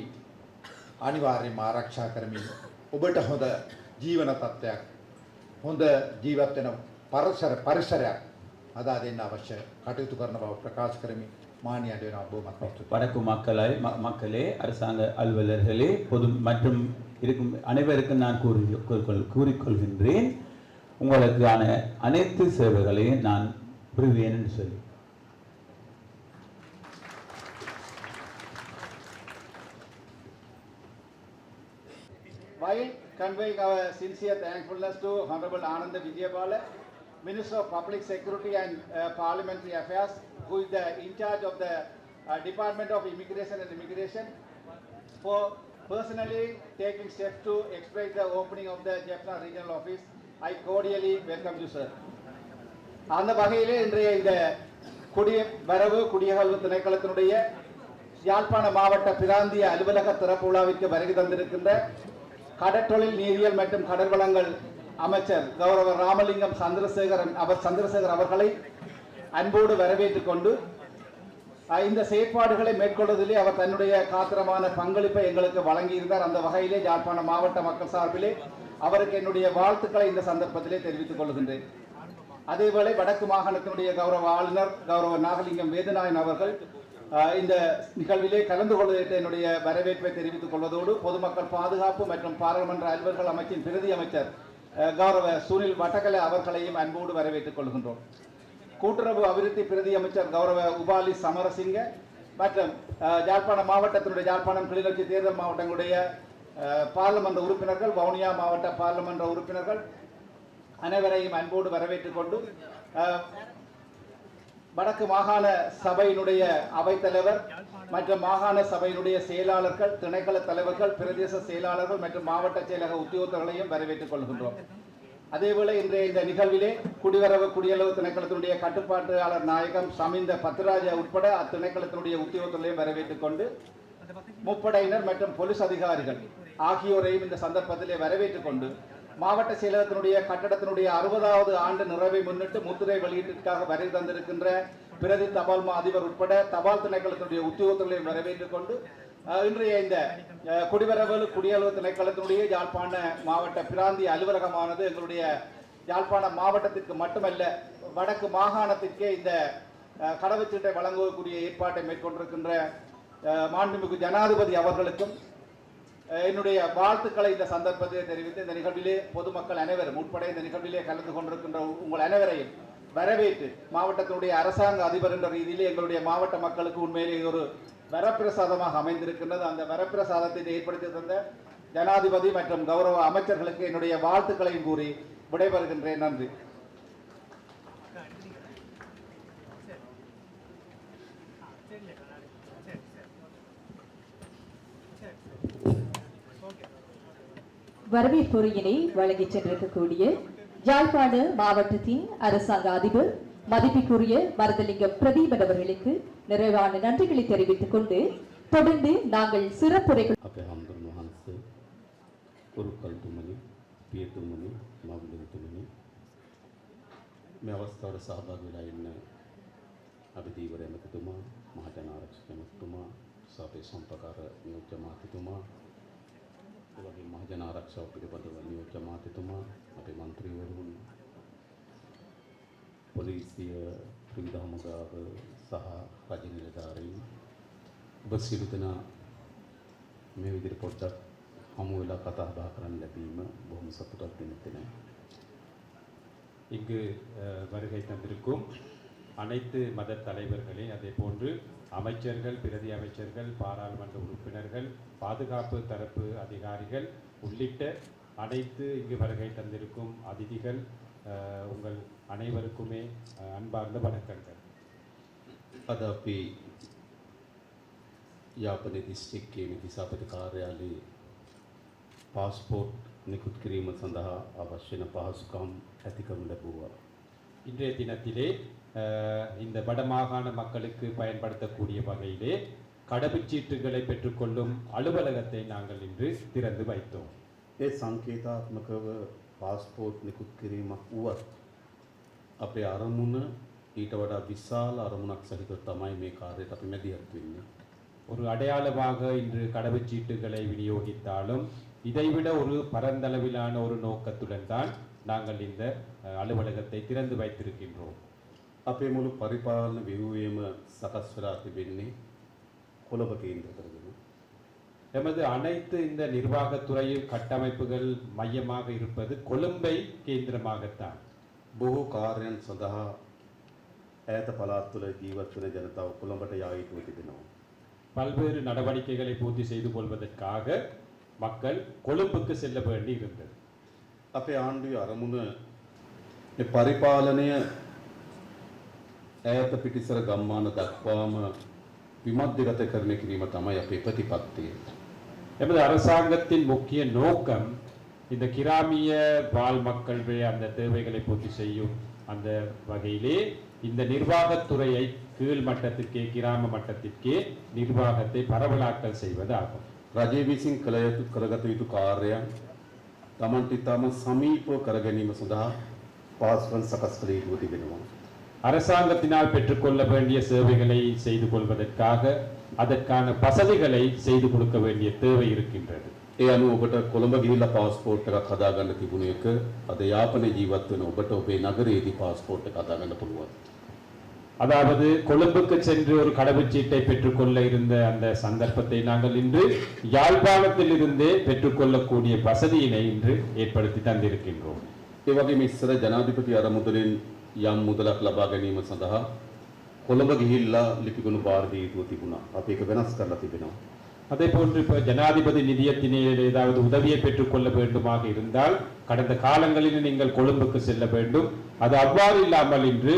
අනිවාර්යයෙන්ම ආරක්ෂා කරමින් ඔබට හොඳ ජීවන තත්ත්වයක් හොඳ ජීවත් වෙන පරිසරයක් හදා දෙන්න අවශ්‍ය කටයුතු කරන බව ප්‍රකාශ කරමින් மானியாண்டு වෙනවා බොහොමත් ස්තුතියි. வடக்கு மக்களே அரசாங்க அலுவலர்களே பொது மற்றும் இருக்கும் அனைவருக்கும் நான் கூறிக்கொள்கின்றேன், உங்களுக்கான அனைத்து சேவைகளையும் நான் புரிவேன் என்று சொல்லி. While conveying our sincere thankfulness to Honorable Ananda Vijayapala, Minister of Public Security and Parliamentary Affairs, who is the in charge of the Department of Immigration and Immigration, for personally taking steps to expedite the opening of the Jaffna Regional Office. I cordially welcome you, sir. அந்த வகையிலே இன்றைய இந்த வரவு குடியகல்வு திணைக்களத்தினுடைய யாழ்ப்பாண மாவட்ட பிராந்திய அலுவலக திறப்பு விழாவிற்கு வருகை தந்திருக்கின்ற கடற்றொழில் நீரியல் மற்றும் கடல் வளங்கள் அமைச்சர் கௌரவ ராமலிங்கம் சந்திரசேகர் அவர்களை அன்போடு வரவேற்றுக் கொண்டு இந்த செயற்பாடுகளை மேற்கொள்வதிலே அவர் தன்னுடைய காத்திரமான பங்களிப்பை எங்களுக்கு வழங்கியிருந்தார். அந்த வகையிலே யாழ்ப்பாண மாவட்ட மக்கள் சார்பிலே அவருக்கு என்னுடைய வாழ்த்துக்களை இந்த சந்தர்ப்பத்திலே தெரிவித்துக் கொள்கின்றேன். அதேவேளை வடக்கு மாகாணத்தினுடைய கௌரவ ஆளுநர் கௌரவ நாகலிங்கம் வேதநாயன் அவர்கள் இந்த நிகழ்விலே கலந்து கொள்வதற்கு என்னுடைய வரவேற்பை தெரிவித்துக் கொள்வதோடு பொதுமக்கள் பாதுகாப்பு மற்றும் பாராளுமன்ற அலுவல்கள் அமைச்சின் பிரதி அமைச்சர் கௌரவ சுனில் வட்டக்கலை அவர்களையும் அன்போடு வரவேற்றுக் கொள்கின்றோம். கூட்டுறவு அபிவிருத்தி பிரதி அமைச்சர் கௌரவ உபாலி சமரசிங்க மற்றும் யாழ்ப்பாண மாவட்டத்தினுடைய யாழ்ப்பாணம் கிளிநொச்சி தேர்தல் மாவட்டங்களுடைய பாராளுமன்ற உறுப்பினர்கள், வவுனியா மாவட்ட பாராளுமன்ற உறுப்பினர்கள் அனைவரையும் அன்போடு வரவேற்றுக் கொண்டு வடக்கு மாகாண சபையினுடைய அவைத்தலைவர் மற்றும் மாகாண சபையினுடைய செயலாளர்கள், திணைக்கள தலைவர்கள், பிரதேச செயலாளர்கள் மற்றும் மாவட்ட செயலக உத்தியோகத்தர்களையும் வரவேற்றுக் கொள்கின்றோம். அதேவேளை இன்றைய இந்த நிகழ்விலே குடிவரவு குடியளவு திணைக்களத்தினுடைய கட்டுப்பாட்டாளர் நாயகம் சமிந்த பத்ராஜா உட்பட அத்திணைக்களத்தினுடைய உத்தியோகத்தர்களையும் வரவேற்றுக் கொண்டு முப்படையினர் மற்றும் போலீஸ் அதிகாரிகள் ஆகியோரையும் இந்த சந்தர்ப்பத்திலே வரவேற்றுக் கொண்டு மாவட்ட செயலகத்தினுடைய கட்டடத்தினுடைய 60வது ஆண்டு நிறைவை முன்னிட்டு முத்திரை வெளியீட்டிற்காக வருகை தந்திருக்கின்ற பிரதி தபால் அதிபர் உட்பட தபால் திணைக்களத்தினுடைய உத்தியோகத்தர்களையும் வரவேற்றுக் கொண்டு இன்றைய இந்த குடிவரவு குடியளவு திணைக்களத்தினுடைய யாழ்ப்பாண மாவட்ட பிராந்திய அலுவலகமானது எங்களுடைய யாழ்ப்பாண மாவட்டத்திற்கு மட்டுமல்ல வடக்கு மாகாணத்திற்கே இந்த கடவுச்சீட்டை வழங்கக்கூடிய ஏற்பாட்டை மேற்கொண்டிருக்கின்ற மாண்புமிகு ஜனாதிபதி அவர்களுக்கும் என்னுடைய வாழ்த்துக்களை இந்த சந்தர்ப்பத்தில் தெரிவித்து இந்த நிகழ்விலே பொதுமக்கள் அனைவரும் உட்பட இந்த நிகழ்விலே கலந்து கொண்டிருக்கின்ற உங்கள் அனைவரையும் வரவேற்று மாவட்டத்தினுடைய அரசாங்க அதிபர் என்ற ரீதியிலே எங்களுடைய மாவட்ட மக்களுக்கு உண்மையிலே ஒரு வரப்பிரசாதமாக அமைந்திருக்கின்றது. அந்த வரப்பிரசாதத்தை ஏற்படுத்தி தந்த ஜனாதிபதி மற்றும் கௌரவ அமைச்சர்களுக்கு என்னுடைய வாழ்த்துக்களையும் கூறி விடைபெறுகின்றேன். நன்றி. வரவேற்புரையினை வழங்கிச் சென்றிருக்கக்கூடிய யாழ்ப்பாண மாவட்டத்தின் அரசாங்க அதிபர் மதிப்பிற்குரிய மருதலிங்கம் பிரதீபன் அவர்களுக்கு நிறைவான நன்றிகளை தெரிவித்துக் கொண்டு தொடர்ந்து நாங்கள் சிறப்புரைகள் මහජන ආරක්ෂාව පිළිබඳව නියෝජ්‍ය මාත්‍යතුමා, අපේ මන්ත්‍රීවරුන්, පොලිසිය, ත්‍රිවිධ හමුදාව සහ රජ නිලධාරීන් ඔබ සියලු දෙනා මේ විදිහට පොඩ්ඩක් හමු වෙලා කතා බහ කරන්න ලැබීම බොහොම සතුටක් දෙන දෙයක්. இங்கு வருகை தந்திருக்கும் அனைத்து மத தலைவர்களே, அதே போன்று அமைச்சர்கள், பிரதி அமைச்சர்கள், பாராளுமன்ற உறுப்பினர்கள், பாதுகாப்பு தரப்பு அதிகாரிகள் உள்ளிட்ட அனைத்து இங்கு வருகை தந்திருக்கும் அதிதிகள், உங்கள் அனைவருக்குமே அன்பார்ந்த வணக்கங்கள். අද අපි යාපනයේ දිස්ත්‍රික්කයේ දිසාපති කාර්යාලයේ පාස්පෝට් නිකුත් කිරීම සඳහා අවශ්‍ය වන පහසුකම් ඇති කරනු ලැබුවා. இன்றைய தினத்திலே இந்த வடமாகாண மக்களுக்கு பயன்படுத்தக்கூடிய வகையிலே கடவுச்சீட்டுகளை பெற்றுக்கொள்ளும் அலுவலகத்தை நாங்கள் இன்று திறந்து வைத்தோம். ඒ සංකේතාත්මකව පාස්පෝට් නිකුත් කිරීමක් වුවත් අපේ අරමුණ ඊට වඩා විශාල අරමුණක් සහිතව තමයි මේ කාර්යයට අපි මැදිහත් වෙන්නේ. ஒரு அடையாளமாக இன்று கடவுச்சீட்டுகளை விநியோகித்தாலும் இதைவிட ஒரு பரந்தளவிலான ஒரு நோக்கத்துடன் தான் நாங்கள் இந்த அலுவலகத்தை திறந்து வைத்திருக்கின்றோம். අපේ මුළු පරිපාලන ව්‍යුහයම සකස් වෙලා තිබෙන්නේ කොළඹ කේන්ද්‍ර කරගෙන. எமது அனைத்து இந்த நிர்வாகத்துறையில் கட்டமைப்புகள் மையமாக இருப்பது கொழும்பை கேந்திரமாகத்தான். බොහෝ කාර්යයන් සඳහා ඈත පළාත් තුළ ජීවත් වෙන ජනතාව කොළඹට යා යුතුව තිබෙනවා. பல்வேறு நடவடிக்கைகளை பூர்த்தி செய்து கொள்வதற்காக மக்கள் கொழும்புக்கு செல்ல வேண்டி இருந்தது. අපේ ආණ්ඩුවේ අරමුණ මේ පරිපාලනය ඈත පිටිසර ගම්මාන දක්වාම විමධ්‍යගත කරන කිරීම තමයි අපේ ප්‍රතිපත්තිය. எமது அரசாங்கத்தின் முக்கிய நோக்கம் இந்த கிராமிய வாழ் மக்களுடைய அந்த தேவைகளை பூர்த்தி செய்யும் அந்த வகையிலே இந்த நிர்வாகத்துறையை கீழ் மட்டத்திற்கே கிராம மட்டத்திற்கே நிர்வாகத்தை பரவலாக்கல் செய்வதாகும். රජය විසින් කරගත යුතු කාර්යයන් තමන්ට ඉතාම සමීපව කර ගැනීම සඳහා පාස්වල් සකස් කළ යුතුව තිබෙනවා. அரசாங்கத்தினால் பெற்றுக்கொள்ள வேண்டிய சேவைகளை செய்து கொள்வதற்காக அதற்கான வசதிகளை செய்து கொடுக்க வேண்டிய தேவை இருக்கின்றது. ඒ අනුව ඔබට කොළඹ ගිහිල්ලා පාස්පෝර්ට් එකක් හදාගන්න තිබුණ එක අද යාපනයේ ජීවත් වෙන ඔබට ඔබේ නගරයේදී පාස්පෝර්ට් එක හදාගන්න පුළුවන්. அதாவது கொழும்புக்கு சென்று ஒரு கடவுச்சீட்டை பெற்றுக்கொள்ள இருந்த அந்த சந்தர்ப்பத்தை நாங்கள் இன்று யாழ்ப்பாணத்தில் இருந்தே பெற்றுக்கொள்ளக்கூடிய வசதியினை இன்று ஏற்படுத்தி தந்திருக்கின்றோம். ඒ වගේම ඉස්සර ජනාධිපති අරමුදලින් යම් මුදලක් ලබා ගැනීම සඳහා කොළඹ ගිහිල්ලා ලිපිගොනු බාර දිය යුතුව තිබුණා. අපි ඒක වෙනස් කරලා තිබෙනවා. அதே போன்று இப்போ ஜனாதிபதி நிதியத்தினால் ஏதாவது உதவியை பெற்றுக்கொள்ள வேண்டுமாக இருந்தால் கடந்த காலங்களில் நீங்கள் கொழும்புக்கு செல்ல வேண்டும். அது அவ்வாறு இல்லாமல் இன்று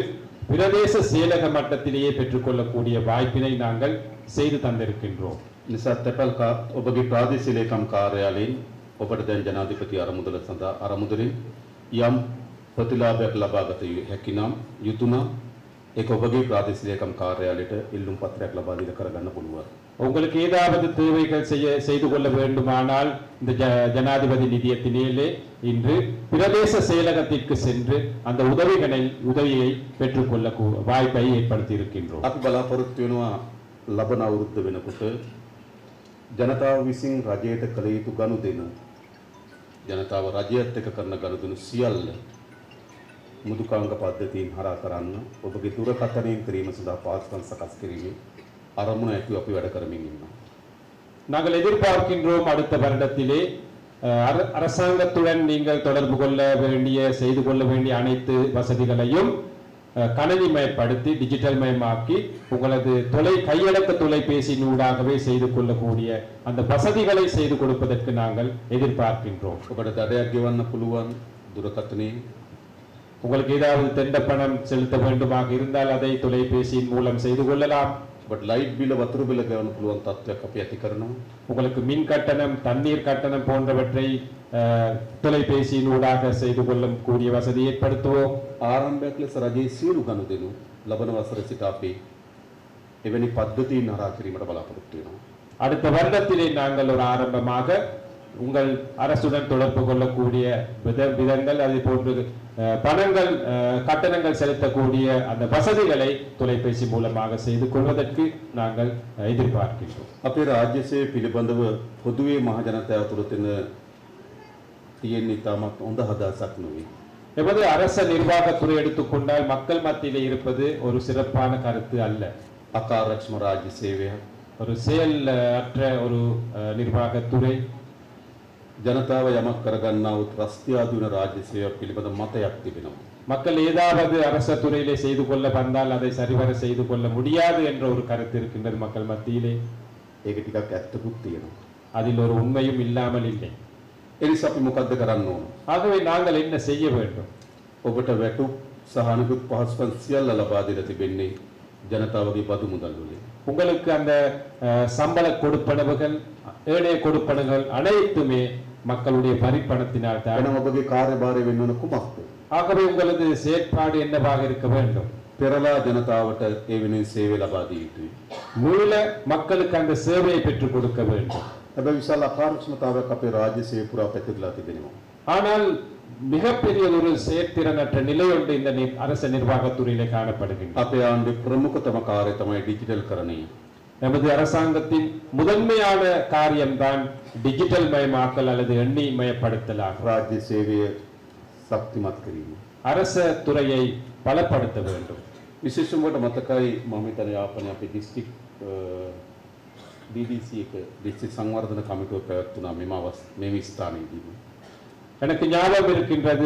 பிரதேச செயலக மட்டத்திலேயே பெற்றுக்கொள்ளக்கூடிய வாய்ப்பினை நாங்கள் செய்து தந்திருக்கின்றோம். නිසා තැපැල් ඔබගේ ප්‍රාදේශීය ලේකම් කාර්යාලයෙන් ඔබට දැන් ජනාධිපති අරමුදල සඳහා අරමුදලින් යම් ප්‍රතිලාභයක් ලබා ගත හැකි නම් යුතුයනම් ඒක ඔබගේ ප්‍රාදේශීය ලේකම් කාර්යාලයට ඉල්ලුම් පත්‍රයක් ලබා දීලා කරගන්න පුළුවන්. உங்களுக்கு ஏதாவது தேவைகள் செய்து கொள்ள வேண்டுமானால் இந்த ஜனாதிபதி நிதியத்தினேலே இன்று பிரதேச செயலகத்திற்கு சென்று அந்த உதவியை பெற்றுக்கொள்ள வாய்ப்பை ஏற்படுத்தி இருக்கின்றோம். අපි බලාපොරොත්තු වෙනවා ලබන අවුරුද්ද වෙනකොට ජනතාව විසින් රජයට කළ යුතු ගනුදෙනු ජනතාව රජයත් එක්ක කරන ගනුදෙනු සියල්ල මුදුකාංග පද්ධතියෙන් හරහා කරන්න ඔබගේ දුරකථනයෙන් කිරීම සඳහා පාස්කම් සකස් කිරීමේ අරමුණ ඇතුව අපි වැඩ කරමින් ඉන්නවා. நாங்கள் எதிர்பார்க்கின்றோம் அடுத்த வருடத்திலே அரசாங்கத்துடன் நீங்கள் தொடர்பு கொள்ள வேண்டிய செய்து கொள்ள வேண்டிய அனைத்து வசதிகளையும் கணினிமயப்படுத்தி டிஜிட்டல் மயமாக்கி உங்களது கையடக்க தொலைபேசியினூடாகவே செய்து கொள்ளக்கூடிய அந்த வசதிகளை செய்து கொடுப்பதற்கு நாங்கள் எதிர்பார்க்கின்றோம். ඔබට දඩයක් ගෙවන්න පුළුවන් දුරකථනයේ உங்களுக்கு ஏதாவது தெண்ட பணம் செலுத்த வேண்டுமாக இருந்தால் அதை தொலைபேசியின் மூலம் செய்து கொள்ளலாம். ඔබට ලයිට් බිල වතුර බිල ගෙවන්න පුළුවන් තත්ත්වයක් අපි ඇති කරනවා. உங்களுக்கு மின் கட்டணம் தண்ணீர் கட்டணம் போன்றவற்றை தொலைபேசியினூடாக செய்து கொள்ளக்கூடிய வசதி ஏற்படுத்துவோம். ආරම්භයක් ලෙස රජයේ සියලු ගනුදෙනු ලබන වසර සිට අපි එවැනි පද්ධතීන් හරහා කිරීමට බලාපොරොත්තු වෙනවා. அடுத்த வருடத்திலே நாங்கள் ஒரு ஆரம்பமாக உங்கள் அரசுடன் தொடர்பு கொள்ளக்கூடிய விதங்கள் அதே போன்று பணங்கள் கட்டணங்கள் செலுத்தக்கூடிய அந்த வசதிகளை தொலைபேசி மூலமாக செய்து கொள்வதற்கு நாங்கள் எதிர்பார்க்கின்றோம். අපේ රාජ්‍ය සේවය පිළිබඳව පොදුවේ මහ ජනතාව තුළ තියෙන ඉතාමත් හොඳ හදහසක් නොවේ. எமது அரச நிர்வாகத்துறை எடுத்துக்கொண்டால் மக்கள் மத்தியிலே இருப்பது ஒரு சிறப்பான கருத்து அல்ல. අකාර්යක්ෂම රාජ්‍ය සේවය ஒரு செயல் அற்ற ஒரு நிர்வாகத்துறை ජනතාව යමක් කරගන්නා වූ රස්තියාදු වෙන රාජ්‍ය සේවයක් පිළිබඳ මතයක් තිබෙනවා. மக்கள் ஏதாவது அரச துறையிலே செய்து கொள்ள வந்தால் அதை சரிவர செய்து கொள்ள முடியாது என்ற ஒரு கருத்து இருக்கின்றது மக்கள் மத்தியிலே. ඒක ටිකක් ඇත්තකුත් තියෙනවා. அதில் ஒரு உண்மையும் இல்லாமல் இல்லை. එනිසා අපි මොකද්ද කරන්න ඕන? ஆகவே நாங்கள் என்ன செய்ய வேண்டும்? ඔබට වැටුප් සහ අනිකුත් පහසුකම් සියල්ල ලබා දෙලා තිබෙන්නේ ජනතාවගේ බදු මුදල් වලින්. உங்களுக்கு அந்த சம்பள கொடுப்பனவுகள் ஏனைய கொடுப்பனவுகள் அனைத்துமே மக்களுடைய வரிப்பணத்தினால் தான். එනම් ඔබගේ කාර්යභාරය වෙන්නවන කුමක්ද? ஆகவே உங்களது செயற்பாடு என்னவாக இருக்க வேண்டும்? පෙරලා ජනතාවට ඒ වෙනුවෙන් සේවය ලබා දිය යුතුයි. மூல மக்களுக்கு அந்த சேவையை பெற்றுக் கொடுக்க வேண்டும். හැබැයි විශාල අකාර්යක්ෂමතාවයක් අපේ රාජ්‍ය සේවය පුරා පැතිරලා තිබෙනවා. ஆனால் மிகப்பெரிய ஒரு செயற்திறனற்ற நிலை ஒன்று இந்த அரச நிர்வாகத்துறையிலே காணப்படுகின்றது. අපේ ආණ්ඩුවේ ප්‍රමුඛතම කාර්යය තමයි ඩිජිටල් කරණය. நமது அரசாங்கத்தின் முதன்மையான காரியம்தான் டிஜிட்டல் மயமாக்கல் அல்லது எண்ணி மயப்படுத்தலாகும். රාජ්‍ය සේවය ශක්තිමත් කිරීම. அரச துறையை பலப்படுத்த வேண்டும். විශේෂයෙන්ම මතකයි මම හිතන යාපනයේ අපේ දිස්ත්‍රික් DDC එක දිස්ත්‍රික් සංවර්ධන කමිටුව පැවැත්වුණා මේ ස්ථානයේදී. எனக்கு ஞாபகம் இருக்கின்றது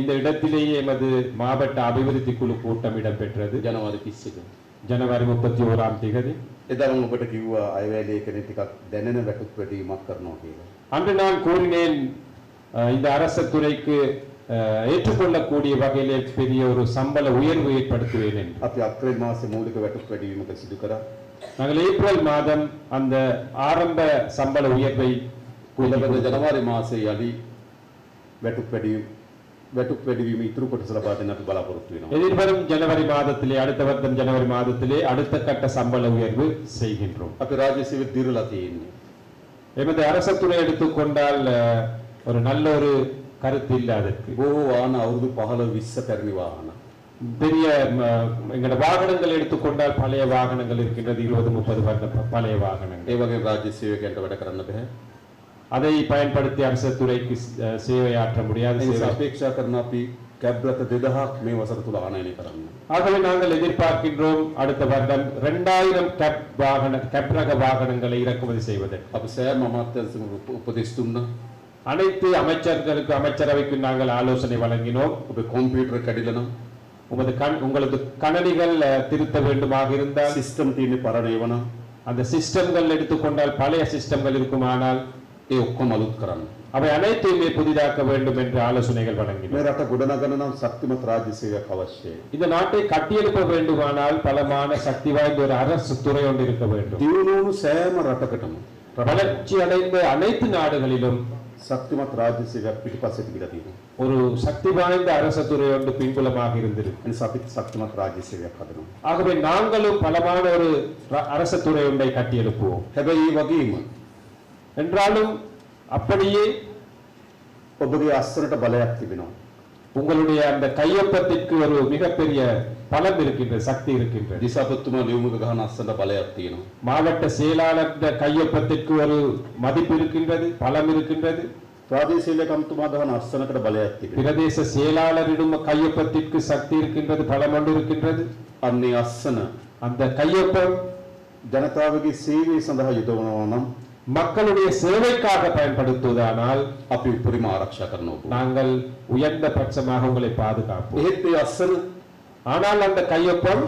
இந்த இடத்திலேயே எமது மாவட்ட அபிவிருத்தி குழு கூட்டம் இடம்பெற்றது. ජනවාරි 30 ஜனவரி 31ஆம் தேதி. එදා මම ඔබට කිව්වා අයවැලේ කෙනෙක් ටිකක් දැනෙන වැටුප් වැඩිවීමක් කරනවා කියලා. அன்று நான் கூறினேன் இந்த அரச துறைக்கு ஏற்றுக்கொள்ளக்கூடிய வகையிலே பெரிய ஒரு சம்பள உயர்வு ஏற்படுத்துவேன் என்று. අපි අප්‍රේල් මාසේ මූලික වැටුප් වැඩිවීමක සිදු කරා. நாங்கள் ஏப்ரல் மாதம் அந்த ஆரம்ப சம்பள உயர்வை ඊළඟ ජනවාරි මාසේ යලි වැටුප් වැඩිවීම ඉතුරු කොටස ලබා දෙන්න අපි බලාපොරොත්තු වෙනවා. எதிர்வரும் ஜனவரி மாதத்திலே அடுத்த வருடம் ஜனவரி மாதத்திலே அடுத்த கட்ட சம்பள உயர்வு செய்கின்றோம். අපි රාජ්‍ය සේවය දිරලා තියෙන්නේ. எமது அரசு துறை எடுத்துக்கொண்டால் ஒரு நல்ல ஒரு கருத்து இல்லை அதற்கு. බොහෝ වාහන අවුරුදු 15 20 පැරණි වාහන. பெரிய எங்களோட வாகனங்கள் எடுத்துக்கொண்டால் பழைய வாகனங்கள் இருக்கின்றது 20-30 வருட பழைய வாகனங்கள். ඒ වගේ රාජ්‍ය සේවකයන්ට වැඩ කරන්න බෑ. அதை பயன்படுத்தி அரசு துறைக்கு சேவையாற்ற முடியாது. ඒ නිසා අපේක්ෂා කරන අපි කැබ් රථ 2000ක් මේ වසර තුල ආනයනය කරන්න. ஆகவே நாங்கள் எதிர்பார்க்கின்றோம் அடுத்த வருடம் 2000 கැබ් ரக வாகனங்களை இறக்குமதி செய்வதற்கு. අපි සෑම අමාත්‍යංශම උපදෙස් දුන්නා. அனைத்து அமைச்சர்களுக்கு அமைச்சரவைக்கு நாங்கள் ஆலோசனை வழங்கினோம். ඔබේ කම්පියුටර් කැඩිලා නම් உங்களது கணனிகள் திருத்த வேண்டுமாக இருந்தால் සිස්ටම් තියෙන්නේ පරණ ඒවා නම් அந்த சிஸ்டம்கள் எடுத்துக்கொண்டால் பழைய சிஸ்டம்கள் இருக்குமானால் ඒ ඔක්කොම අලුත් කරන්න. அவை அனைத்தையுமே புதிதாக்க வேண்டும் என்று ஆலோசனைகள் வழங்கினோம். මේ රට ගොඩනගන නම් ශක්තිමත් රාජ්‍ය සේවයක් අවශ්‍යයි. இந்த நாட்டை கட்டியெழுப்ப வேண்டுமானால் பலமான சக்தி வாய்ந்த ஒரு அரசு துறை ஒன்று இருக்க வேண்டும். දියුණුවු සෑම රටකටම வளர்ச்சி அடைந்த அனைத்து நாடுகளிலும் ශක්තිමත් රාජ්‍ය සේවයක් පිටිපස්සේ තිබිලා තියෙනවා. ஒரு சக்தி வாய்ந்த அரசு துறை ஒன்று பின்புலமாக இருந்திருக்கு. ඒ නිසා අපි ශක්තිමත් රාජ්‍ය සේවයක් හදනවා. ஆகவே நாங்களும் பலமான ஒரு அரசு துறை ஒன்றை கட்டியெழுப்புவோம். හැබැයි ඒ වගේම என்றாலும் அப்படியே ඔබගේ අස්සරට බලයක් තිබෙනවා. உங்களுடைய அந்த கையொப்பத்திற்கு ஒரு மிகப்பெரிய பலம் இருக்கின்றது, சக்தி இருக்கின்றது. දිසාපතිතුමා ලියුමක ගහන අස්සරට බලයක් තියෙනවා. மாவட்ட செயலாளர் கையொப்பத்திற்கு ஒரு மதிப்பு இருக்கின்றது, பலம் இருக்கின்றது. ප්‍රාදේශීය ලේකම්තුමා ගහන අස්සරකට බලයක් තිබෙනවා. பிரதேச செயலாளரிடம் கையொப்பத்திற்கு சக்தி இருக்கின்றது, பலம் ஒன்று இருக்கின்றது. අන්නේ අස්සන அந்த கையொப்பம் ජනතාවගේ සේවය සඳහා යොදවනවා නම් மக்களுடைய சேவைக்காக பயன்படுத்துவதானால் අපි උපරිම ආරක්ෂා කරනවා. நாங்கள் உயர்ந்த பட்சமாக உங்களை பாதுகாப்போம். එහෙත් ඒ අස්සන ஆனால் அந்த கையொப்பம்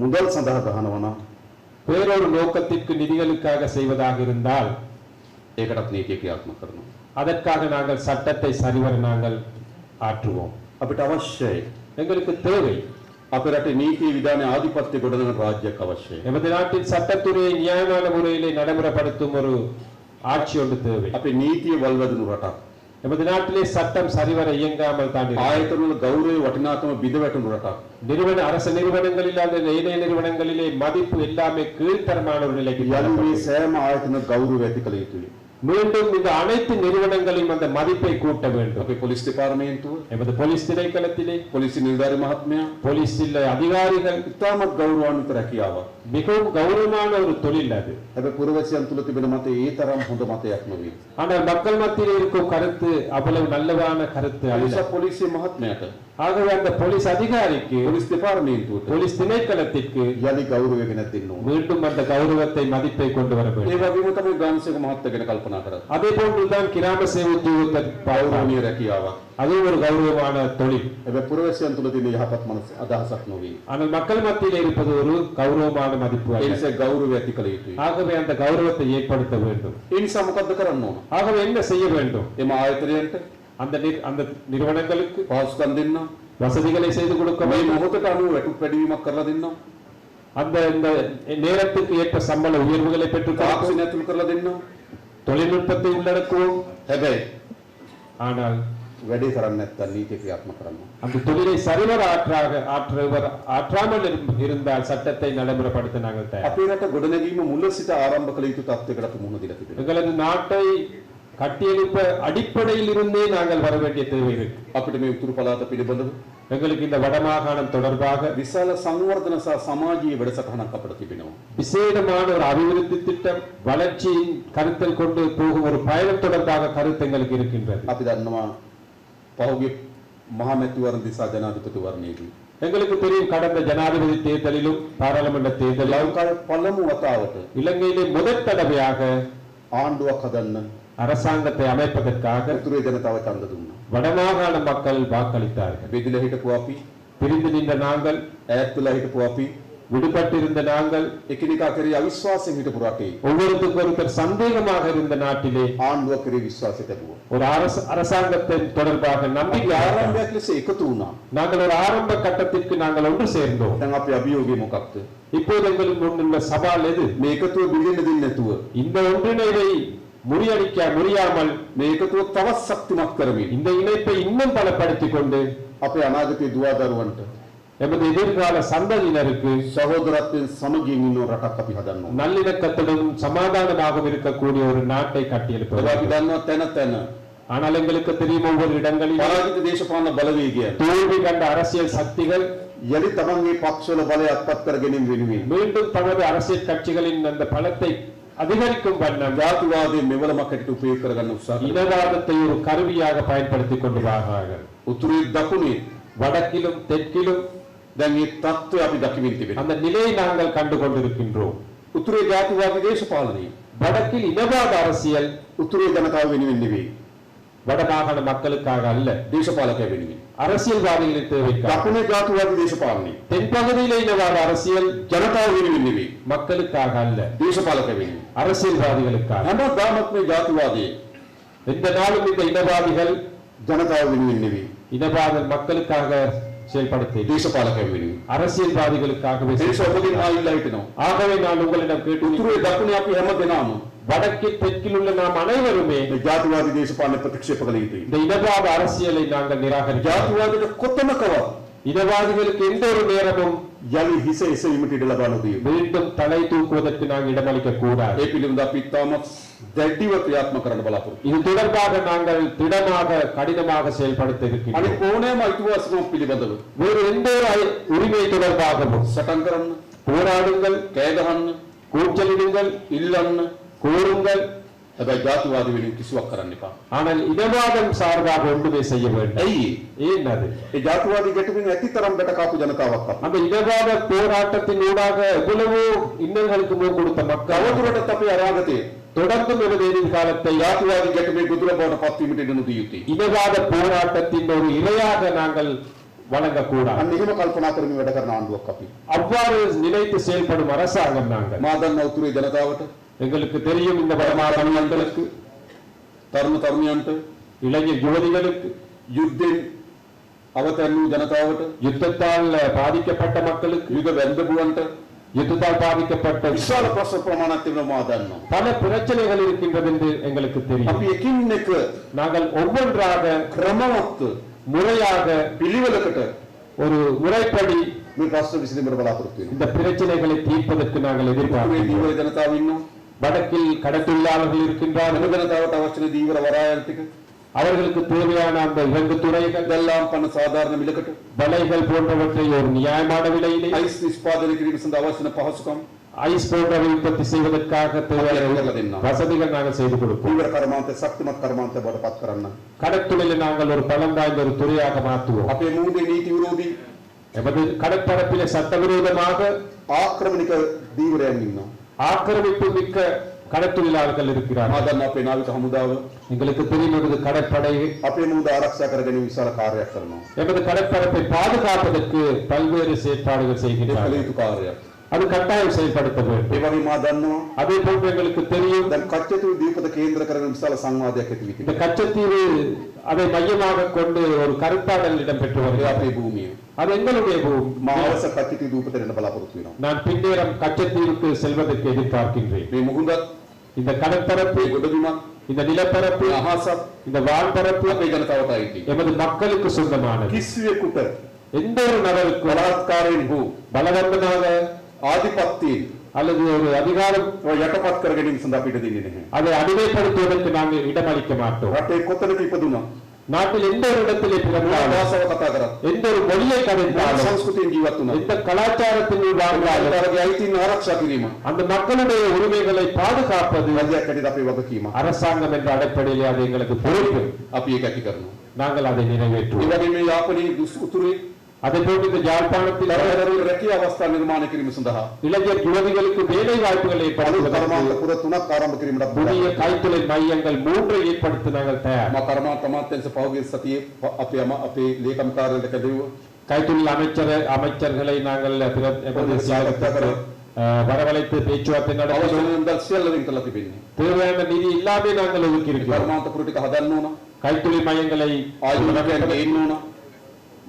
මුදල් සඳහා ගහනවා නම් வேறொரு நோக்கத்திற்கு நிதிகளுக்காக செய்வதாக இருந்தால் ඒකටත් නීතිය ක්‍රියාත්මක කරනවා. அதற்காக நாங்கள் சட்டத்தை சரிவர நாங்கள் ஆற்றுவோம். අපිට අවශ්‍යයි எங்களுக்கு தேவை අපේ රටේ නීති විධාන ආධිපත්‍ය ගොඩනගන රාජ්‍යයක් අවශ්‍යයි. எமது நாட்டின் சட்டத்துறையை நியாயமான முறையிலே நடைமுறைப்படுத்தும் ஒரு ஆட்சி ஒன்று தேவை. අපේ නීතිය වල්වැදුණු රටක්. எமது நாட்டிலே சட்டம் சரிவர இயங்காமல் தான் இருக்கிறது. ආයතනවල ගෞරවය වටිනාකම බිඳ වැටුණු රටක්. அரசு நிறுவனங்களில் அல்லது ஏனைய நிறுவனங்களிலே மதிப்பு எல்லாமே கீழ்த்தரமான ஒரு நிலைக்கு යලුවේ සෑම ආයතන ගෞරවය ඇති කළ යුතුයි. மீண்டும் இந்த அனைத்து நிறுவனங்களையும் அந்த மதிப்பை கூட்ட வேண்டும். අපේ පොලිස් දෙපාර්තමේන්තුව, எமது போலீஸ் திணைக்களத்திலே පොලිස් නිලධාරි මහත්මයා போலீஸில் அதிகாரிகள் ඉතාමත් ගෞරවාන්විත රැකියාවක්. மிகவும் கௌரவமான ஒரு தொழில் அது. හැබැයි පුරවැසියන් තුල තිබෙන මතය ඒ තරම් හොඳ මතයක් නෙවෙයි. ஆனால் மக்கள் மத்தியில் இருக்கும் கருத்து அவ்வளவு நல்லவான கருத்து ඒ அல்ல. නිසා පොලිසිය මහත්මයාට, ஆகவே அந்த போலீஸ் அதிகாரிக்கு, පොලිස් දෙපාර්තමේන්තුවට போலீஸ் திணைக்களத்திற்கு යලි ගෞරවය ගෙනත් දෙන්න ඕන. மீண்டும் அந்த கௌரவத்தை மதிப்பை கொண்டு வர ඒ வேண்டும். වගේම තමයි ගාම්සේක මහත්තයා ගැන කල්පනා කරන්නේ. அதே போன்றுதான் கிராம சேவை உத்தியோகத்தர் ගෞරවනීය රැකියාවක්. அதுவும் ஒரு கௌரவமான தொழில். හැබැයි පුරවැසියන් තුල තියෙන යහපත් මනස අදහසක් නෙවෙයි. ஆனால் மக்கள் மத்தியில் இருப்பது ஒரு கௌரவமான மதிப்பு ඒ அல்ல. නිසා ගෞරවය ඇති කළ යුතුයි. ஆகவே அந்த கௌரவத்தை ஏற்படுத்த வேண்டும். ඒ නිසා මොකද්ද කරන්න ඕන? ஆகவே என்ன செய்ய வேண்டும்? එම ආයතනයන්ට அந்த நிறுவனங்களுக்கு පහසුකම් දෙන්න, வசதிகளை செய்து கொடுக்க මේ வேண்டும். මොහොතට අනුව වැටුප් වැඩිවීමක් කරලා දෙන්න, அந்த இந்த நேரத்துக்கு ஏற்ப சம்பள உயர்வுகளை பெற்றுக் கொடுக்க, තාක්ෂණය ඇතුළු කරලා දෙන්න, தொழில்நுட்பத்தை உள்ளடக்குவோம், හැබැයි ஆனால் වැඩේ කරන්නේ නැත්නම් නීතිය ක්‍රියාත්මක කරනවා. அந்த தொழிலை சரிவர ஆற்றாமல் இருந்தால் சட்டத்தை நடைமுறைப்படுத்த நாங்கள் தயார். අපේ රට ගොඩනැගීම මුල සිට ආරම්භ කළ යුතු තත්ත්වයකට අපි මුහුණ දීලා තිබෙනවා. எங்களது நாட்டை கட்டியெழுப்ப அடிப்படையில் இருந்தே நாங்கள் வர வேண்டிய தேவை இருக்கு. අපිට මේ උතුරු පළාත පිළිබඳව எங்களுக்கு இந்த வடமாகாணம் தொடர்பாக විශාල සංවර්ධන සහ සමාජීය වැඩසටහනක් අපිට තිබෙනවා. விசேடமான ஒரு அபிவிருத்தி திட்டம், வளர்ச்சியின் கருத்தில் கொண்டு போகும் ஒரு பயணம் தொடர்பாக கருத்து எங்களுக்கு இருக்கின்றது. අපි දන්නවා පහුගිය මහමැතිවරණ දිසා ජනාධිපතිවරණයේදී எங்களுக்கு தெரியும் கடந்த ஜனாதிபதி தேர்தலிலும் பாராளுமன்ற தேர்தலிலும் ලංකාවේ පළමු වතාවට இலங்கையிலே முதற் தடவையாக ආණ්ඩුවක් හදන්න அரசாங்கத்தை அமைப்பதற்காக උතුරේ ජනතාව ඡන්ද දුන්නා. வடமாகாண மக்கள் வாக்களித்தார்கள். බෙදලා හිටපු අපි, பிரிந்து நின்ற நாங்கள், ඈත් වෙලා හිටපු අපි, விடுபட்டிருந்த நாங்கள், එකිනෙකා කෙරෙහි අවිශ්වාසයෙන් හිටපු රටේ ஒவ்வொருத்தருக்கு ஒருத்தர் சந்தேகமாக இருந்த நாட்டிலே ආණ්ඩුව කෙරෙහි විශ්වාසය තිබුවා. ஒரு அரசாங்கத்தின் தொடர்பாக நம்பிக்கை ආරම්භයක් ලෙස එකතු වුණා. நாங்கள் ஒரு ஆரம்ப கட்டத்திற்கு நாங்கள் ஒன்று சேர்ந்தோம். දැන් අපි අභියෝගය මොකක්ද? இப்போது எங்களுக்கு முன்னுள்ள சவால் எது? මේ එකතුව බිඳෙන්න දෙන්නේ නැතුව இந்த ஒன்றிணைவை முடியாமல் මේ එකතුව තවත් ශක්තිමත් කරමින් இந்த இணைப்பை இன்னும் பலப்படுத்திக் கொண்டு අපේ අනාගතයේ දුවා දරුවන්ට எமது எதிர்கால சந்ததியினருக்கு සහෝදරත්වයෙන් සමගියෙන් ඉන්න රටක් අපි හදන්න ඕනේ. நல்லிணக்கத்துடன் சமாதானமாக இருக்கக்கூடிய ஒரு நாட்டை கட்டியெழுப்ப අපි දන්නවා තැන තැන ஆனால் எங்களுக்கு தெரியும் ஒவ்வொரு இடங்களிலும் පරාජිත දේශපාලන බලවේගයන් தோல்வி கண்ட அரசியல் சக்திகள் යලි තමන්ගේ පක්ෂවල බලය අත්පත් කර ගැනීම වෙනුවෙන් மீண்டும் தமது அரசியல் கட்சிகளின் அந்த பலத்தை அதிகரிக்கும் வண்ணம் ජාතිවාදයේ මෙවලමක් හැටියට උපයෝග කරගන්න උත්සාහ කරනවා. இனவாதத்தை ஒரு கருவியாக பயன்படுத்திக் கொண்டு வாரார்கள். උතුරේ දකුණේ வடக்கிலும் தெற்கிலும் දැන් මේ தত্ত্বය අපි දකිමින් තිබෙනවා. அந்த நிலையை நாங்கள் கண்டு கொண்டிருக்கின்றோம். උතුරේ ජාතිවාදී දේශපාලනය வடக்கில் இனவாத அரசியல் උතුරේ ජනතාව වෙනුවෙන් නෙවෙයි. வடமாகாண மக்களுக்காக அல்ல, දේශපාලකය වෙනුවෙන්. அரசியல்வாதிகளின் தேவைக்காக. දකුණේ ජාතිවාදී දේශපාලනය தென்பகுதியிலே இனவாத அரசியல் ජනතාව වෙනුවෙන් නෙවෙයි. மக்களுக்காக அல்ல, දේශපාලකය වෙනුවෙන්. அரசியல்வாதிகளுக்காக. හැමදාමත් මේ ජාතිවාදී எந்த நாளும் இந்த இனவாதிகள் ජනතාව වෙනුවෙන් නෙවෙයි. இனவாத மக்களுக்காக செயல்படுத்த දේශපාලකය වෙනුවෙන්. அரசியல்வாதிகளுக்காகவே දේශෝපදින් ආයිල්ලා හිටිනවා. ஆகவே நான் உங்களிடம் கேட்டு උතුරේ දකුණේ අපි හැමදෙනාම வடக்கில் தெற்கில் உள்ள நாம் அனைவருமே මේ ජාතිවාදී දේශපාලන ප්‍රතික්ෂේප කළ යුතුයි. இந்த இனவாத அரசியலை நாங்கள் நிராகரிக்கிறோம். ජාතිවාදයට කොතනකවත් இனவாதிகளுக்கு எந்த ஒரு நேரமும் යලි හිස එසවීමට ඉඩ ලබා නොදී. மீண்டும் தலை தூக்குவதற்கு நாங்கள் இடமளிக்க கூடாது. ඒ පිළිබඳව අපි තාමත් දැඩිව ක්‍රියාත්මක කරන්න බලාපොරොත්තු. இது தொடர்பாக நாங்கள் திடமாக கடினமாக செயல்படுத்த අනිත් இருக்கின்றோம். ඕනෑම අයිතිවාසිකම් පිළිබඳව வேறு எந்த ஒரு உரிமை தொடர்பாகவும் සටන් කරන්න, போராடுங்கள், කෑ ගහන්න, கூச்சலிடுங்கள், ඉල්ලන්න. கோருங்கள். හැබැයි ජාතිවාදී වෙනුවෙන් කිසිවක් කරන්න එපා. ஆனால் இனவாதம் சார்பாக ஒன்றுமே செய்ய வேண்டும். ඇයි? ஏன் அது? ඒ ජාතිවාදී ගැටුමින් ඇතිතරම් බැට කාපු ජනතාවක් අපි. அந்த இனவாத போராட்டத்தின் ஊடாக எவ்வளவோ இன்னல்களுக்கு முன் கொடுத்த மக்கள் තවදුරටත් අපේ අනාගතයේ தொடர்ந்து எனது எதிர்காலத்தை ජාතිවාදී ගැටුමේ ගොදුර බවට පත්වීමට ඉඩ නොදී යුතුයි. இனவாத போராட்டத்தின் ஒரு இரையாக நாங்கள் வழங்கக்கூடாது. අන්න එහෙම කල්පනා කරමින් වැඩ කරන ආණ්ඩුවක් අපි. அவ்வாறு நினைத்து செயல்படும் அரசாங்கம் நாங்கள். මා දන්නා උතුරේ ජනතාවට, எங்களுக்கு தெரியும் இந்த வடமாகாண மக்களுக்கு, තරුණ තරුණියන්ට, இளைஞர் யுவதிகளுக்கு, යුද්ධෙන් අවතන් වූ ජනතාවට, யுத்தத்தால் பாதிக்கப்பட்ட மக்களுக்கு, යුද වැන්දපුවන්ට யுத்தத்தால் பாதிக்கப்பட்ட විශාල ප්‍රශ්න ප්‍රමාණයක් තිබෙනවා මා දන්නවා. பல பிரச்சனைகள் இருக்கின்றது என்று எங்களுக்கு தெரியும். අපි එකින් එක நாங்கள் ஒவ்வொன்றாக ක්‍රමවත් முறையாக පිළිවෙලකට ஒரு முறைப்படி මේ ප්‍රශ්න විසඳීමට බලාපොරොත්තු වෙනවා. இந்த பிரச்சனைகளை தீர்ப்பதற்கு நாங்கள் මේ எதிர்பார்க்கிறோம். දීවර ජනතාව ඉන්නවා. வடக்கில் கடத்தொழிலாளர்கள் இருக்கின்றார்கள். වෙන ජනතාවට අවශ්‍ය දීවර වරායන් ටික அவர்களுக்கு தேவையான அந்த இறங்கு துறைகள், දැල්ලාම් පන සාධාරණ මිලකට வலைகள் போன்றவற்றை ஒரு நியாயமான விலையிலே, අයිස් නිෂ්පාදනය කිරීම සඳහා අවශ්‍ය වන පහසුකම් ஐஸ் போன்றவை உற்பத்தி செய்வதற்காக தேவையான දෙන්නවා. வசதிகள் நாங்கள் செய்து கொடுப்போம். දීවර කර්මාන්තය ශක්තිමත් කර්මාන්තය බවට පත් කරන්න. கடற்தொழிலை நாங்கள் ஒரு பலம் வாய்ந்த ஒரு துறையாக மாற்றுவோம். අපේ මූදේ නීති විරෝධී எமது கடற்பரப்பிலே சட்டவிரோதமாக ආක්‍රමණික දීවරයන් ඉන්නවා. ஆக்கிரமிப்பு மிக்க கடற்தொழிலாளர்கள் இருக்கிறார்கள். මා දන්නා අපේ නාවික හමුදාව எங்களுக்கு தெரியும் எமது கடற்படை අපේ මූද ආරක්ෂා කර ගැනීම විශාල කාර්යයක් කරනවා. எமது கடற்பரப்பை பாதுகாப்பதற்கு பல்வேறு செயற்பாடுகள் ඒ කළ செய்கின்றனர். යුතු කාර්යයක්. அது கட்டாயம் செயல்படுத்த வேண்டும். ඒ වගේ මා දන්නවා அதே போன்று எங்களுக்கு தெரியும் දැන් කච්චතු දීපත කේන්ද්‍ර කරගෙන විශාල සංවාදයක් ඇති වී இந்த තිබෙනවා. கச்சத்தீவு அதை மையமாக கொண்டு ஒரு கருத்தாடல் இடம்பெற்று ඒ வருகிறது. අපේ භූමිය. அது எங்களுடைய பூமி. මා අවශ්‍ය කච්චතු දීපතට එන්න බලාපොරොත්තු වෙනවා. நான் பின்னேறம் கச்சத்தீவுக்கு செல்வதற்கு எதிர்பார்க்கின்றேன். මේ මුහුදත් இந்த கடற்பரப்பு, මේ ගොඩබිමත් இந்த நிலப்பரப்பு අහසත් இந்த வான்பரப்பு අපේ ජනතාවට අයිති. எமது மக்களுக்கு சொந்தமானது. කිසිවෙකුට எந்த ஒரு நபருக்கு බලාත්කාරයෙන් හෝ பலவந்தமாக ආධිපත්‍යයෙන් அல்லது ஒரு அதிகாரம் යටපත් කර ගැනීම සඳහා අපිට දෙන්නේ නැහැ. அதை அடிமைப்படுத்துவதற்கு நாங்கள் இடமளிக்க மாட்டோம். රටේ කොතනක ඉපදුණා நாட்டில் எந்த ஒரு இடத்திலே பிறந்தாலும் භාෂාව කතා කරත් எந்த ஒரு மொழியை கதைத்தாலும் සංස්කෘතියෙන් ජීවත් වුණා. எந்த கலாச்சாரத்தில் வாழ்ந்தாலும் ජනතාවගේ අයිතීන් ආරක්ෂා කිරීම அந்த மக்களுடைய உரிமைகளை பாதுகாப்பது රජයක් හැටියට අපේ වගකීම. அரசாங்கம் என்ற அடிப்படையிலே அது எங்களுக்கு பொறுப்பு. අපි ඒක ඇති කරනවා. நாங்கள் அதை ඒ நிறைவேற்றுவோம். වගේම මේ යාපනයේ උතුරේ அதே போன்று இந்த யாழ்ப்பாணத்தில் දරුවෝ රැකියා අවස්ථා නිර්මාණය කිරීම සඳහා இளைஞர் யுவதிகளுக்கு வேலை வாய்ப்புகளை අලුත් කර්මාන්ත ஏற்படுத்துவதற்கு පුර 3ක් ආරම්භ කිරීමට புதிய கைத்தொழில் மையங்கள் 3 ஏற்படுத்த நாங்கள் தயார். මා කර්මාන්ත අමාත්‍යාංශ පහුගිය සතියේ අපේ ලේකම් කාර්යාලයට කැඳවුවා. கைத்தொழில் அமைச்சர்களை நாங்கள் வரவழைத்து பேச்சுவார்த்தை நடத்தினோம். අවසන් සියල්ලකින් කළා තිබෙන්නේ. தேவையான நிதி இல்லாமல் நாங்கள் ஒதுக்கி இருக்கிறோம். කර්මාන්ත පුර ටික හදන්න ඕන. கைத்தொழில் மையங்களை ආයෝජකයන්ට එන්න ඕන.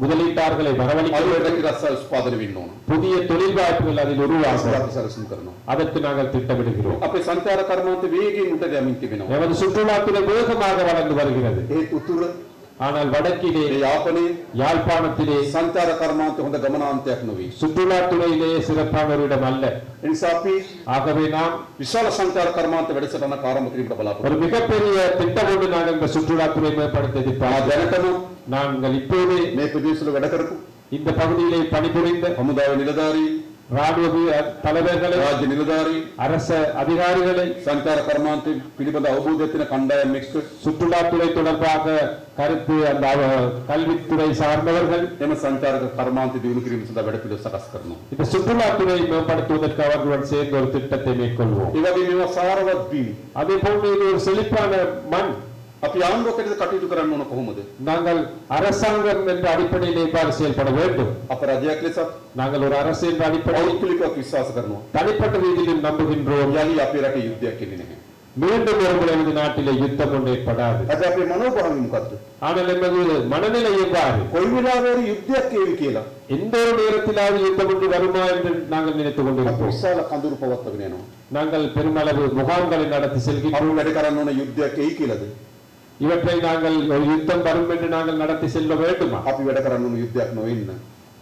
முதலீட்டாளர்களை வரவழைக்க අලුත් வேண்டும். රැකියා උත්පාදනය වෙන්න ඕන. புதிய தொழில் வாய்ப்புகள் அதில் உருவாகும். අපි සැලසුම් කරනවා. அதற்கு நாங்கள் திட்டமிடுகிறோம். අපේ සංචාර කර්මාන්ත වේගයෙන් උඩ යමින් තිබෙනවා. நமது சுற்றுலாத்துறை வேகமாக வளர்ந்து வருகிறது. ඒ උතුර ஆனால் வடக்கிலே මේ යාපනයේ யாழ்ப்பாணத்திலே සංචාර කර්මාන්ත හොඳ ගමනාන්තයක් නොවේ. சுற்றுலாத்துறையிலே சிறப்பான ஒரு இடம் அல்ல. ඒ නිසා අපි ஆகவே நாம் විශාල සංචාර කර්මාන්ත වැඩසටහනක් ආරම්භ කිරීමට බලාපොරොත්තු ஒரு மிகப்பெரிய திட்டம் ஒன்று நாங்கள் இந்த சுற்றுலாத்துறை மேம்படுத்தி දැනටම நாங்கள் இப்போதே මේ ප්‍රදේශවල වැඩ කරපු இந்த பகுதியிலே பணிபுரிந்த හමුදාවේ නිලධාරී ராணுவ தலைவர்களை රාජ්‍ය නිලධාරී அரச அதிகாரிகளை සංචාර කර්මාන්ත පිළිබඳ අවබෝධයක් තියෙන කණ්ඩායම් එක්ක சுற்றுலாத்துறை தொடர்பாக கருத்து அந்த கல்வித்துறை சார்ந்தவர்கள் එම සංචාර කර්මාන්ත දියුණු කිරීම සඳහා වැඩ පිළිවෙල සකස් කරනවා. இந்த சுற்றுலாத்துறை மேம்படுத்துவதற்கு அவர்களுடன் சேர்ந்து ஒரு திட்டத்தை மேற்கொள்வோம். ඒ වගේම මේවා සාරවත් වී அதே போன்று இது ஒரு செழிப்பான மண். අපි ආණ්ඩුවකට කටයුතු කරන්න ඕන කොහොමද? நாங்கள் அரசாங்கம் என்ற அடிப்படையில் இவ்வாறு செயல்பட வேண்டும். අප රජයක් ලෙසත් நாங்கள் ஒரு அரசு என்ற அடிப்படையில் පෞද්ගලිකව විශ්වාස කරනවා. தனிப்பட்ட ரீதியிலும் நம்புகின்றோம். යලි අපේ රටේ යුද්ධයක් එන්නේ නැහැ. மீண்டும் ஒருமுறை எனது நாட்டிலே யுத்தம் ஒன்று ஏற்படாது. අද අපේ මනෝභාවය මොකද්ද? ஆனால் நமது மனநிலை எவ்வாறு? කොයි වෙලාවෙරි යුද්ධයක් ඒවි කියලා எந்த ஒரு நேரத்திலாவது யுத்தம் ஒன்று வருமா என்று நாங்கள் நினைத்துக் අපි கொண்டிருப்போம். විශාල කඳුරු පවත්වාගෙන යනවා. நாங்கள் பெருமளவு முகாம்களை நடத்தி අපි செல்கின்றோம். වැඩ කරන්න ඕන යුද්ධයක් එයි කියලාද? இவற்றை நாங்கள் ஒரு யுத்தம் வரும் என்று நாங்கள் நடத்தி செல்ல வேண்டுமா? අපි වැඩ කරන්න ඕන යුද්ධයක් නොවෙන්න.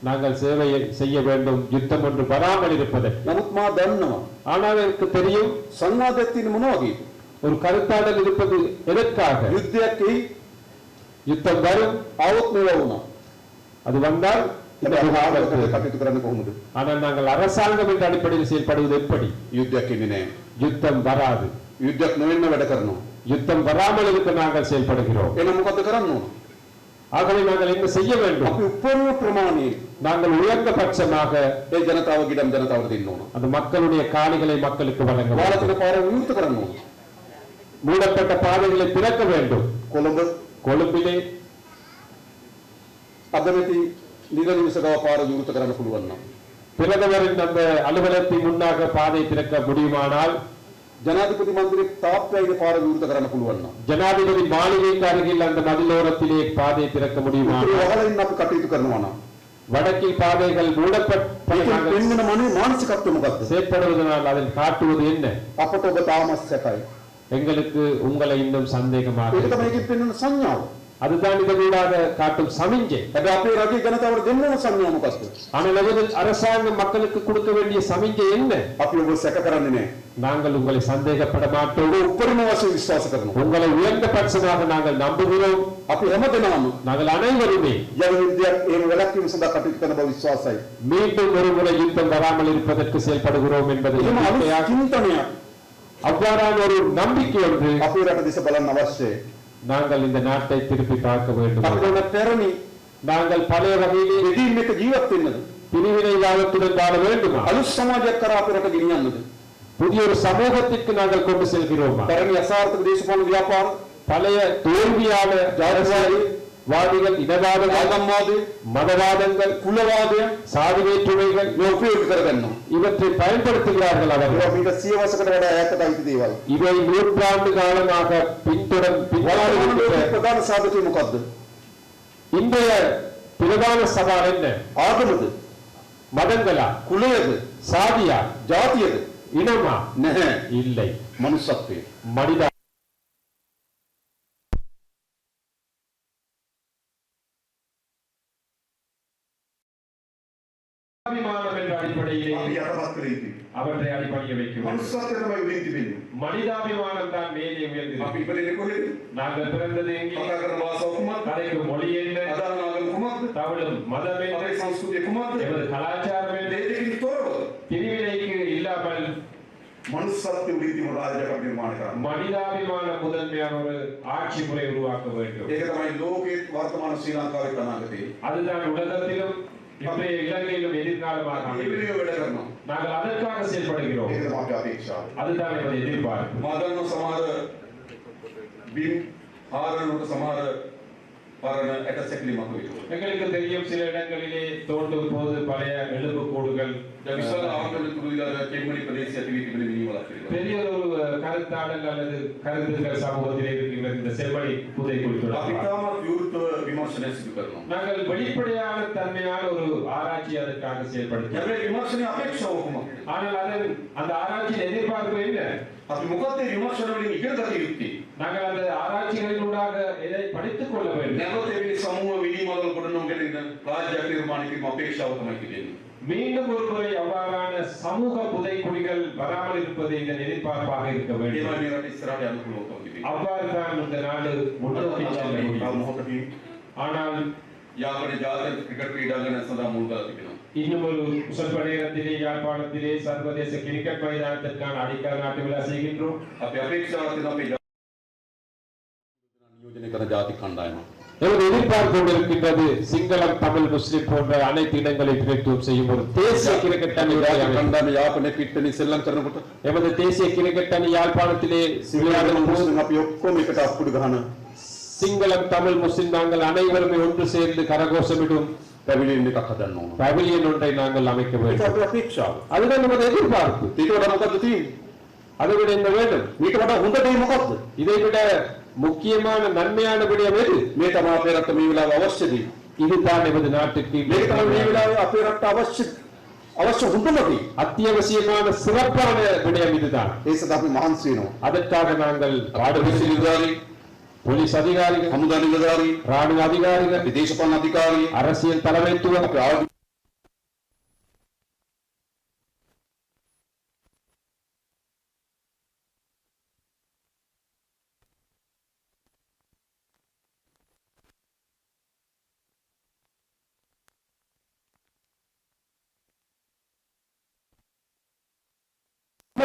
நாங்கள் சேவையை செய்ய வேண்டும் யுத்தம் ஒன்று வராமல் இருப்பதற்கு. නමුත් මා දන්නවා ஆனால் எனக்கு தெரியும் සංවාදයක් තියෙන මොන වගේද? ஒரு கருத்தாடல் இருப்பது எதற்காக? යුද්ධයක් එයි யுத்தம் வரும், ආවොත් මේවා වුණා. அது வந்தால் இந்த முகாம் කටයුතු කරන්න කොහොමද? ஆனால் நாங்கள் அரசாங்கம் என்ற அடிப்படையில் செயல்படுவது எப்படி? යුද්ධයක් එන්නේ නැහැ. யுத்தம் வராது. යුද්ධයක් නොවෙන්න වැඩ කරනවා. யுத்தம் வராமல் இருக்க நாங்கள் செயல்படுகிறோம். එහෙනම් මොකද කරන්න ඕන? ஆகவே நாங்கள் என்ன செய்ய வேண்டும்? අපි උපරිම ප්‍රමාණයේ நாங்கள் உயர்ந்த பட்சமாக ඒ ජනතාවගේ ඉඩම් ජනතාවට දෙන්න ඕන. அந்த மக்களுடைய காணிகளை மக்களுக்கு வழங்க வேண்டும். වාලතන පාර විවෘත කරන්න ඕන. மூடப்பட்ட பாதைகளை திறக்க வேண்டும். කොළඹ கொழும்பிலே අගමැති නිලනිවස ගාව පාර විවෘත කරන්න පුළුවන් නම් பிரதமரின் அந்த அலுவலகத்தின் முன்னாக பாதை திறக்க முடியுமானால், ජනාධිපති මන්දිරේ තාප්පයයින පාර විවෘත කරන්න පුළුවන් නම් ஜனாதிபதி மாளிகைக்கு அருகில் அந்த மதிலோரத்திலே பாதை திறக்க උතුරේ முடியுமானால், වහලින් අපි කටයුතු කරනවා නම් வடக்கில் பாதைகள் மூடப்பட்ட ඒකෙන් වෙන්න මානසිකත්වය මොකක්ද? செயற்படுவதனால் அதில் காட்டுவது என்ன? අපට ඔබ තාමත් සැකයි. எங்களுக்கு உங்களை இன்னும் சந்தேகமாக ඒක இருக்கிறது. තමයි ඒකෙන් පෙන්වන සංඥාව. அதுதான் இதனூடாக காட்டும் சமிஞ்சை. හැබැයි අපේ රජයේ ජනතාවට දෙන්න ඕන සංඥාව මොකක්ද? ஆனால் அதில் அரசாங்கம் மக்களுக்கு கொடுக்க வேண்டிய சமிஞ்சை என்ன? අපි ඔබ සැක කරන්නේ නැහැ. நாங்கள் உங்களை சந்தேகப்பட மாட்டோம். ඔබ උපරිම වශයෙන් විශ්වාස කරනවා. உங்களை உயர்ந்த பட்சமாக நாங்கள் நம்புகிறோம். අපි හැමදෙනාම நாங்கள் அனைவருமே යම් යුද්ධයක් එහෙම වැළැක්වීම සඳහා කටයුතු කරන බව විශ්වාසයි. மீண்டும் ஒரு முறை யுத்தம் வராமல் இருப்பதற்கு செயல்படுகிறோம் என்பது එහෙම අලුත් நம்பிக்கையாக. චින්තනයක් அவ்வாறான ஒரு நம்பிக்கை ஒன்று අපේ රට දිස බලන්න අවශ්‍යයි. நாங்கள் இந்த நாட்டை திருப்பி பார்க்க வேண்டும். අපිට ඕන පැරණි நாங்கள் பழைய வகையிலே දෙදීම් එක ජීවත් වෙන්නද? பிரிவினைவாதத்துடன் வாழ வேண்டுமா? අලුත් සමාජයක් කරා අපේ රට ගෙනියන්නද? புதிய ஒரு சமூகத்திற்கு நாங்கள் கொண்டு செல்கிறோமா? පැරණි අසාර්ථක දේශපාලන ව්‍යාපාර, பழைய தோல்வியான வாதிகள், இனவாதங்கள், ආගම්වාදය, மதவாதங்கள், කුලවාදය சாதி வேற்றுமைகள் මේ උපයෝග කරගන්නවා. இவற்றை பயன்படுத்துகிறார்கள் அவர்கள். ඒවා මීට 100 වසරකට වඩා ඈතට අයිති දේවල්. இவை நூற்றாண்டு காலமாக பின்வாங்குகின்ற ප්‍රධාන සාධකය මොකද්ද? இன்றைய பிரதான சவால் என்ன? ආගමද? மதங்களா? කුලයද? சாதியா? ජාතියද? இனமா? නැහැ. இல்லை, මනුස්සත්වය. மனித උඩින් அவற்றை அடிபணிய வைக்கிறோம். මනුස්සත්වය තමයි උඩින් තිබෙන්නේ. மனிதாபிமானம் தான் மேலே අපි உயர்ந்திருக்கிறது. ඉපදෙන්නේ කොහෙද? நாங்கள் பிறந்தது எங்கே? කතා කරන භාෂාව කුමක්ද? கதைக்கு மொழி என்ன? අදාළ ආගම කුමක්ද? தமிழும் மதம் என்ன? අපේ සංස්කෘතිය කුමක්ද? எமது கலாச்சாரம் என்ன? මේ දෙකකින් තොරව பிரிவினைக்கு இல்லாமல் මනුස්සත්වය උඩින් තිබුණු රාජ්‍යයක් අපි නිර්මාණය කරනවා. மனிதாபிமான முதன்மையான ஒரு ஆட்சி முறை உருவாக்க வேண்டும். ඒක තමයි ලෝකයේ වර්තමාන ශ්‍රී ලංකාවේ අනාගතේ. அதுதான் உலகத்திலும் இன்றைய இலங்கையிலும் எதிர்காலமாக அமையும். ඉවිලිය වැඩ කරනවා. நாங்கள் அதற்காக செயல்படுகிறோம். ඒක තමයි අපේ අපේක්ෂාව. அதுதான் எமது எதிர்பார்ப்பு. මා දන්නවා සමහර බිම් ආරණුට සමහර පරණ ඇට සැකිලි මතුවේ. எங்களுக்கு தெரியும் சில இடங்களிலே தோண்டும் போது பழைய எலும்பு கூடுகள் විශාල ආගමික තුරුවිලා කෙම්මනි ප්‍රදේශයේ තිබී තිබෙන මිනිවලක් කියලා. பெரிய ஒரு கருத்தாடல் அல்லது கருத்துக்கள் சமூகத்திலே இருக்கின்ற இந்த செம்மணி புதை අපි குழிகள் තාමත් විවෘතව විමර්ශනය සිදු කරනවා. நாங்கள் வெளிப்படையான தன்மையான ஒரு ஆராய்ச்சி அதற்காக செயல்படுத்துகிறோம். හැබැයි විමර්ශනයේ අපේක්ෂාව කොහොමද? ஆனால் அந்த ஆராய்ச்சியின் எதிர்பார்ப்பு என்ன? අපි මොකක්ද විමර්ශන වලින් ඉගෙන ගත යුත්තේ? நாங்கள் அந்த ஆராய்ச்சிகளினூடாக எதை படித்துக் கொள்ள வேண்டும்? නැවත එවැනි සමූහ විනීමවල ගොඩනගගෙන ඉන්න රාජ්‍යයක් නිර්මාණය කිරීම අපේක්ෂාව තමයි තිබෙන්නේ. மீண்டும் ஒருமுறை அவ்வாறான சமூக புதைக்குழிகள் வராமல் இருப்பது இதன் எதிர்பார்ப்பாக இருக்க ඒවා வேண்டும். මේ රට ඉස්සරහට යන්න පුළුවන්කම තිබෙනවා. அவ்வாறு தான் இந்த நாடு முன்னோக்கி செல்ல තව முடியும். මොහොතකින් ஆனால் යාපනයේ ජාතික ක්‍රිකට් ක්‍රීඩාංගණය සඳහා මුල් කරලා තිබෙනවා. இன்னும் ஒரு சொற்ப நேரத்திலே யாழ்ப்பாணத்திலே சர்வதேச கிரிக்கெட் மைதானத்திற்கான அடிக்கல் நாட்டு விழா செய்கின்றோம். අපි අපේක්ෂාවක් තියෙනවා අපේ නියෝජනය කරන ජාතික කණ්ඩායම. எமது எதிர்பார்ப்பு கொண்டிருக்கின்றது சிங்களம் தமிழ் முஸ்லிம் போன்ற அனைத்து இடங்களை பிரதித்துவம் செய்யும் ஒரு தேசிய கிரிக்கெட் அணி කණ්ඩායම යාපනයේ පිට්ටනින් සෙල්ලම් කරනකොට எமது தேசிய கிரிக்கெட் அணி யாழ்ப்பாணத்திலே සිංහල මුස්ලිම් අපි ඔක්කොම එකට අප්පුඩු ගහන சிங்களம் தமிழ் முஸ்லிம் நாங்கள் அனைவருமே ஒன்று சேர்ந்து கரகோஷமிடும் පැවිලින් එකක් හදන්න ඕන. பவிலியன் ஒன்றை நாங்கள் அமைக்க ඒක வேண்டும். අපේ අපේක්ෂාව. அதுதான் நமது எதிர்பார்ப்பு. ඊට වඩා මොකද්ද තියෙන්නේ? அதை விட என்ன வேண்டும்? ඊට වඩා හොඳ දේ මොකක්ද? இதை விட முக்கியமான நன்மையான விடயம் எது? මේ තමයි අපේ රට මේ වෙලාව අවශ්‍ය දේ. இதுதான் நமது நாட்டுக்கு මේක තමයි මේ වෙලාවේ අපේ රට අවශ්‍ය හොඳම දේ. அத்தியாவசியமான சிறப்பான விடயம் இதுதான். ඒ සඳහා අපි මහන්සි වෙනවා. அதற்காக நாங்கள் පාඩවිසි නිලධාරී, போலீஸ் அதிகாரிகள், හමුදා නිලධාරී, ராணுவ அதிகாரிகள், දේශපාලන අධිකාරී, அரசியல் தலைமைத்துவம், අපේ ආයුධ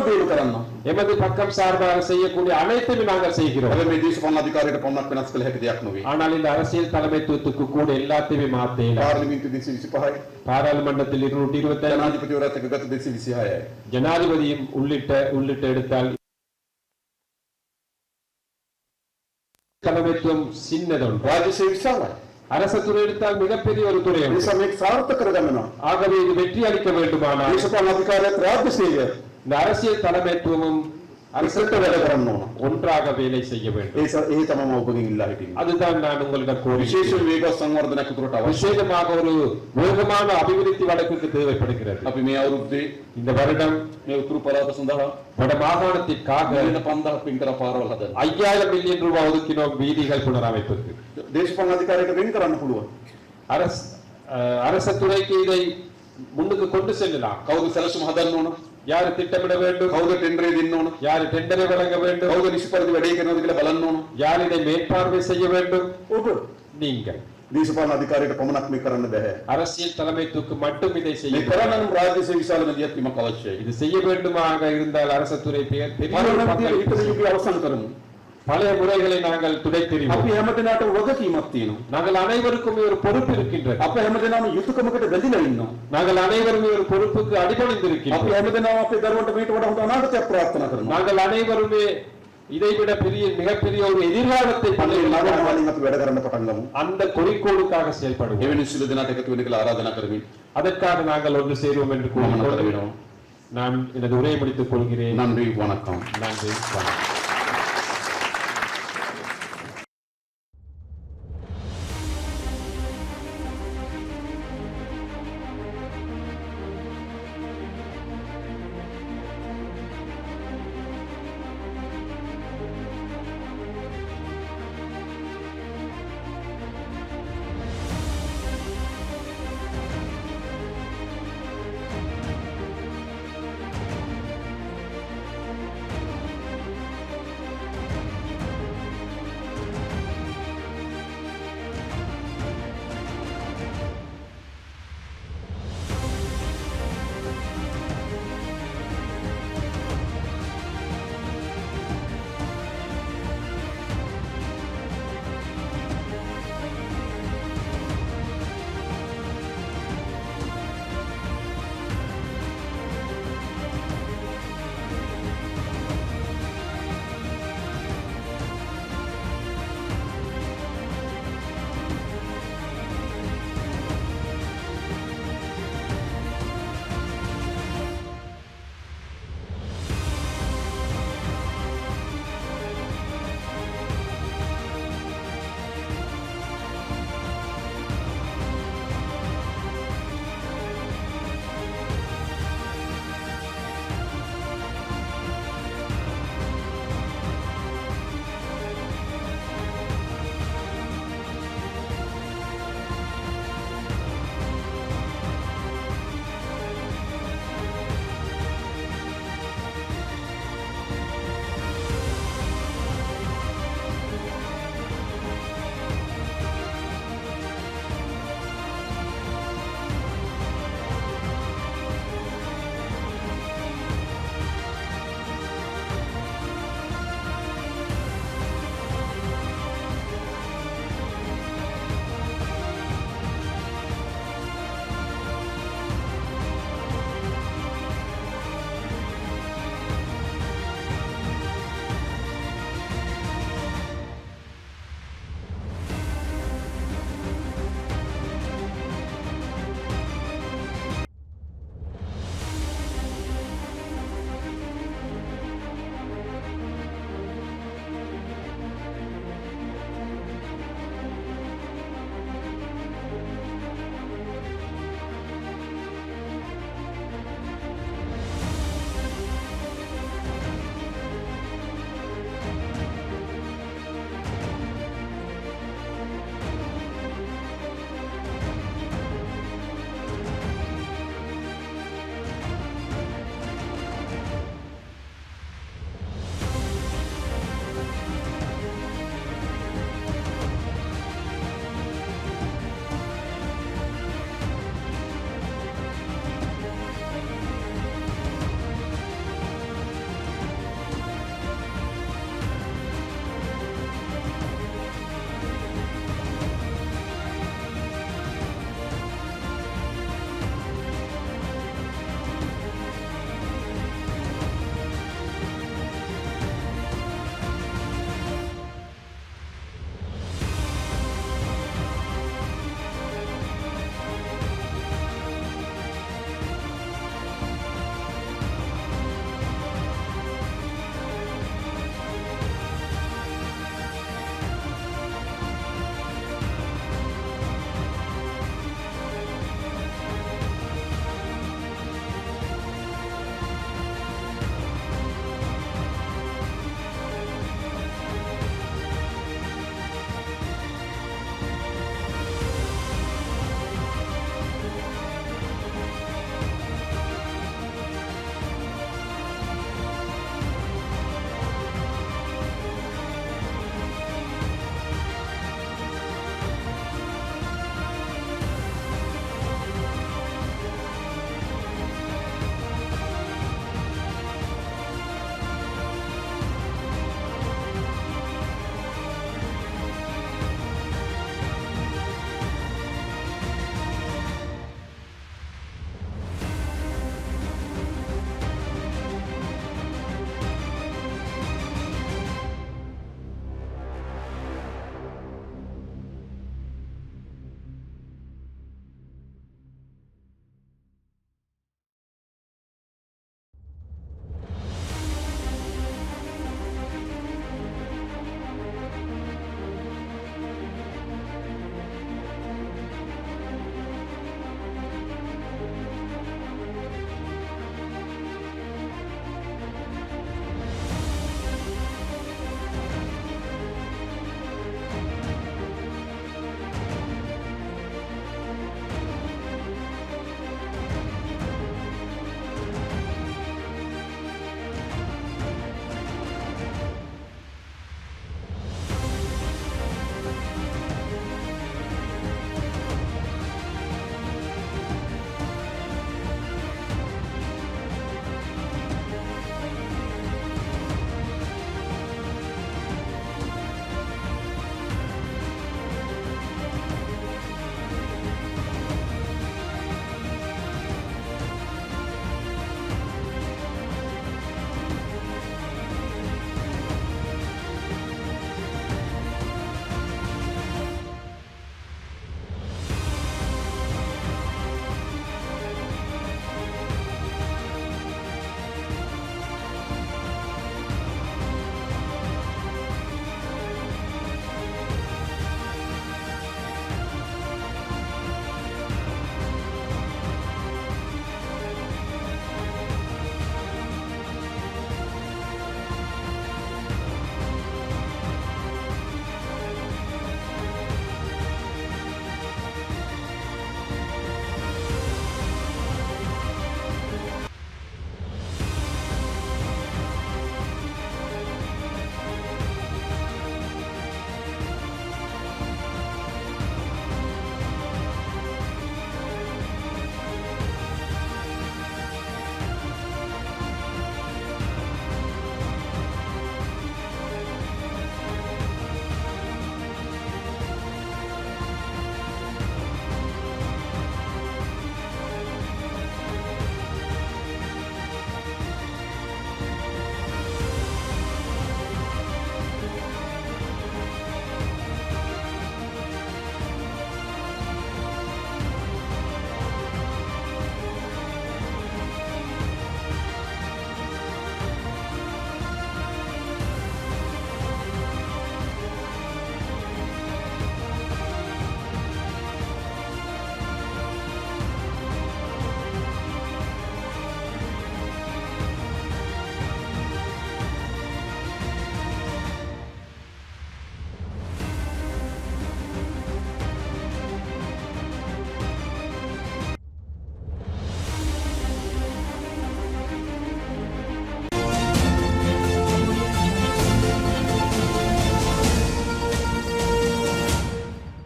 දේව කරන්න. எமது பக்கம் சார்பாக செய்யக்கூடிய அனைத்தையும் நாங்கள் செய்கிறோம். හැබැයි මේ දේශපාලන අධිකාරියට පමණක් වෙනස් කළ හැකි දෙයක් නෙවෙයි. ஆனால் இந்த அரசியல் தலைமைத்துவத்துக்கு கூட எல்லாத்தையுமே மாற்ற இயலாது. පාර්ලිමේන්තු 225යි, பாராளுமன்றத்தில் 225, ජනාධිපතිවරයාත් එක්ක ගත 226යි. ஜனாதிபதியும் உள்ளிட்ட எடுத்தால் தலைமைத்துவம் சின்னதொன்று. රාජ්‍ය සේවය විශාලයි. அரசு துறை எடுத்தால் மிகப்பெரிய ஒரு துறை ඒ ஒன்று. නිසා මේක සාර්ථක කරගන්නවා. ஆகவே இது வெற்றி அளிக்க வேண்டுமானால் දේශපාලන අධිකාරියත් රාජ්‍ය සේවය இந்த அரசியல் தலைமைத்துவமும் අනිසත වැඩ කරන්න ඕන. ஒன்றாக வேலை செய்ய வேண்டும். ඒ තමයි මම ඔබගෙන් ඉල්ලා හිටින්නේ. அதுதான் நான் உங்களிடம் විශේෂ கோரி වේග සංවර්ධනයක් උතුරට අවශ්‍යයි. விசேஷமாக ஒரு வேகமான அபிவிருத்தி வடக்குக்கு தேவைப்படுகிறது. අපි මේ අවුරුද්දේ இந்த வருடம் මේ උතුරු පළාත සඳහා வட மாகாணத்திற்காக මිලියන 5000ක් පින් කර පාරවල් හදන්න. 5000 மில்லியன் ரூபாய் ஒதுக்கினோம் வீதிகள் புனரமைப்புக்கு. දේශපාලන අධිකාරියට වෙන් කරන්න පුළුවන්. அரசு துறைக்கு இதை முன்னுக்கு கொண்டு செல்லலாம். කවුද සැලසුම හදන්න ඕන? யார் திட்டமிட வேண்டும், කවුද ටෙන්ඩරේ දෙන්න ඕන? யார் டெண்டரை வழங்க வேண்டும், කවුද නිෂ්පරිදි වැඩේ කරනවද කියලා බලන්න ඕන. யார் இதை மேற்பார்வை செய்ய வேண்டும்? ඔබ நீங்கள். දේශපාලන අධිකාරියට පමණක් මේ කරන්න බෑ. அரசியல் தலைமைத்துக்கு மட்டும் இதை செய்ய මේ வேண்டும். කරන්න නම් රාජ්‍ය සේවය විශාල මැදිහත් වීමක් අවශ්‍යයි. இது செய்ய வேண்டுமாக இருந்தால் அரசு துறை பெரிய ஒரு පාර්ලිමේන්තුවේ பங்களிப்பு ඊට செய்யும். යුගය අවසන් කරමු. பழைய முறைகளை நாங்கள் துடைத்தெறிவோம். අපි හැමදෙනාටම වගකීමක් තියෙනවා. நாங்கள் அனைவருக்குமே ஒரு பொறுப்பு இருக்கின்றது. අප හැමදෙනාම යුතුයකමකට බැඳිලා ඉන්නවා. நாங்கள் அனைவருமே ஒரு பொறுப்புக்கு අපි அடிபணிந்திருக்கின்றோம். හැමදෙනාම අපේ දරුවන්ට මේට වඩා හොඳ අනාගතයක් ප්‍රාර්ථනා කරනවා. நாங்கள் அனைவருமே இதைவிட மிகப்பெரிய ஒரு எதிர்காலத்தை අනේ பள்ளியில் නවමාලින් අපි වැඩ කරන්න පටන් ගමු. அந்த குறிக்கோளுக்காக செயல்படுவோம். එවැනි සිළු දෙනාට එකතු වෙන්න කියලා ආරාධනා කරමින් அதற்காக நாங்கள் ஒன்று சேருவோம் என்று கூறிக்கொண்டு වෙනවා. நான் எனது உரையை முடித்துக் கொள்கிறேன். නන්දි වණක්කම්. நன்றி, வணக்கம்.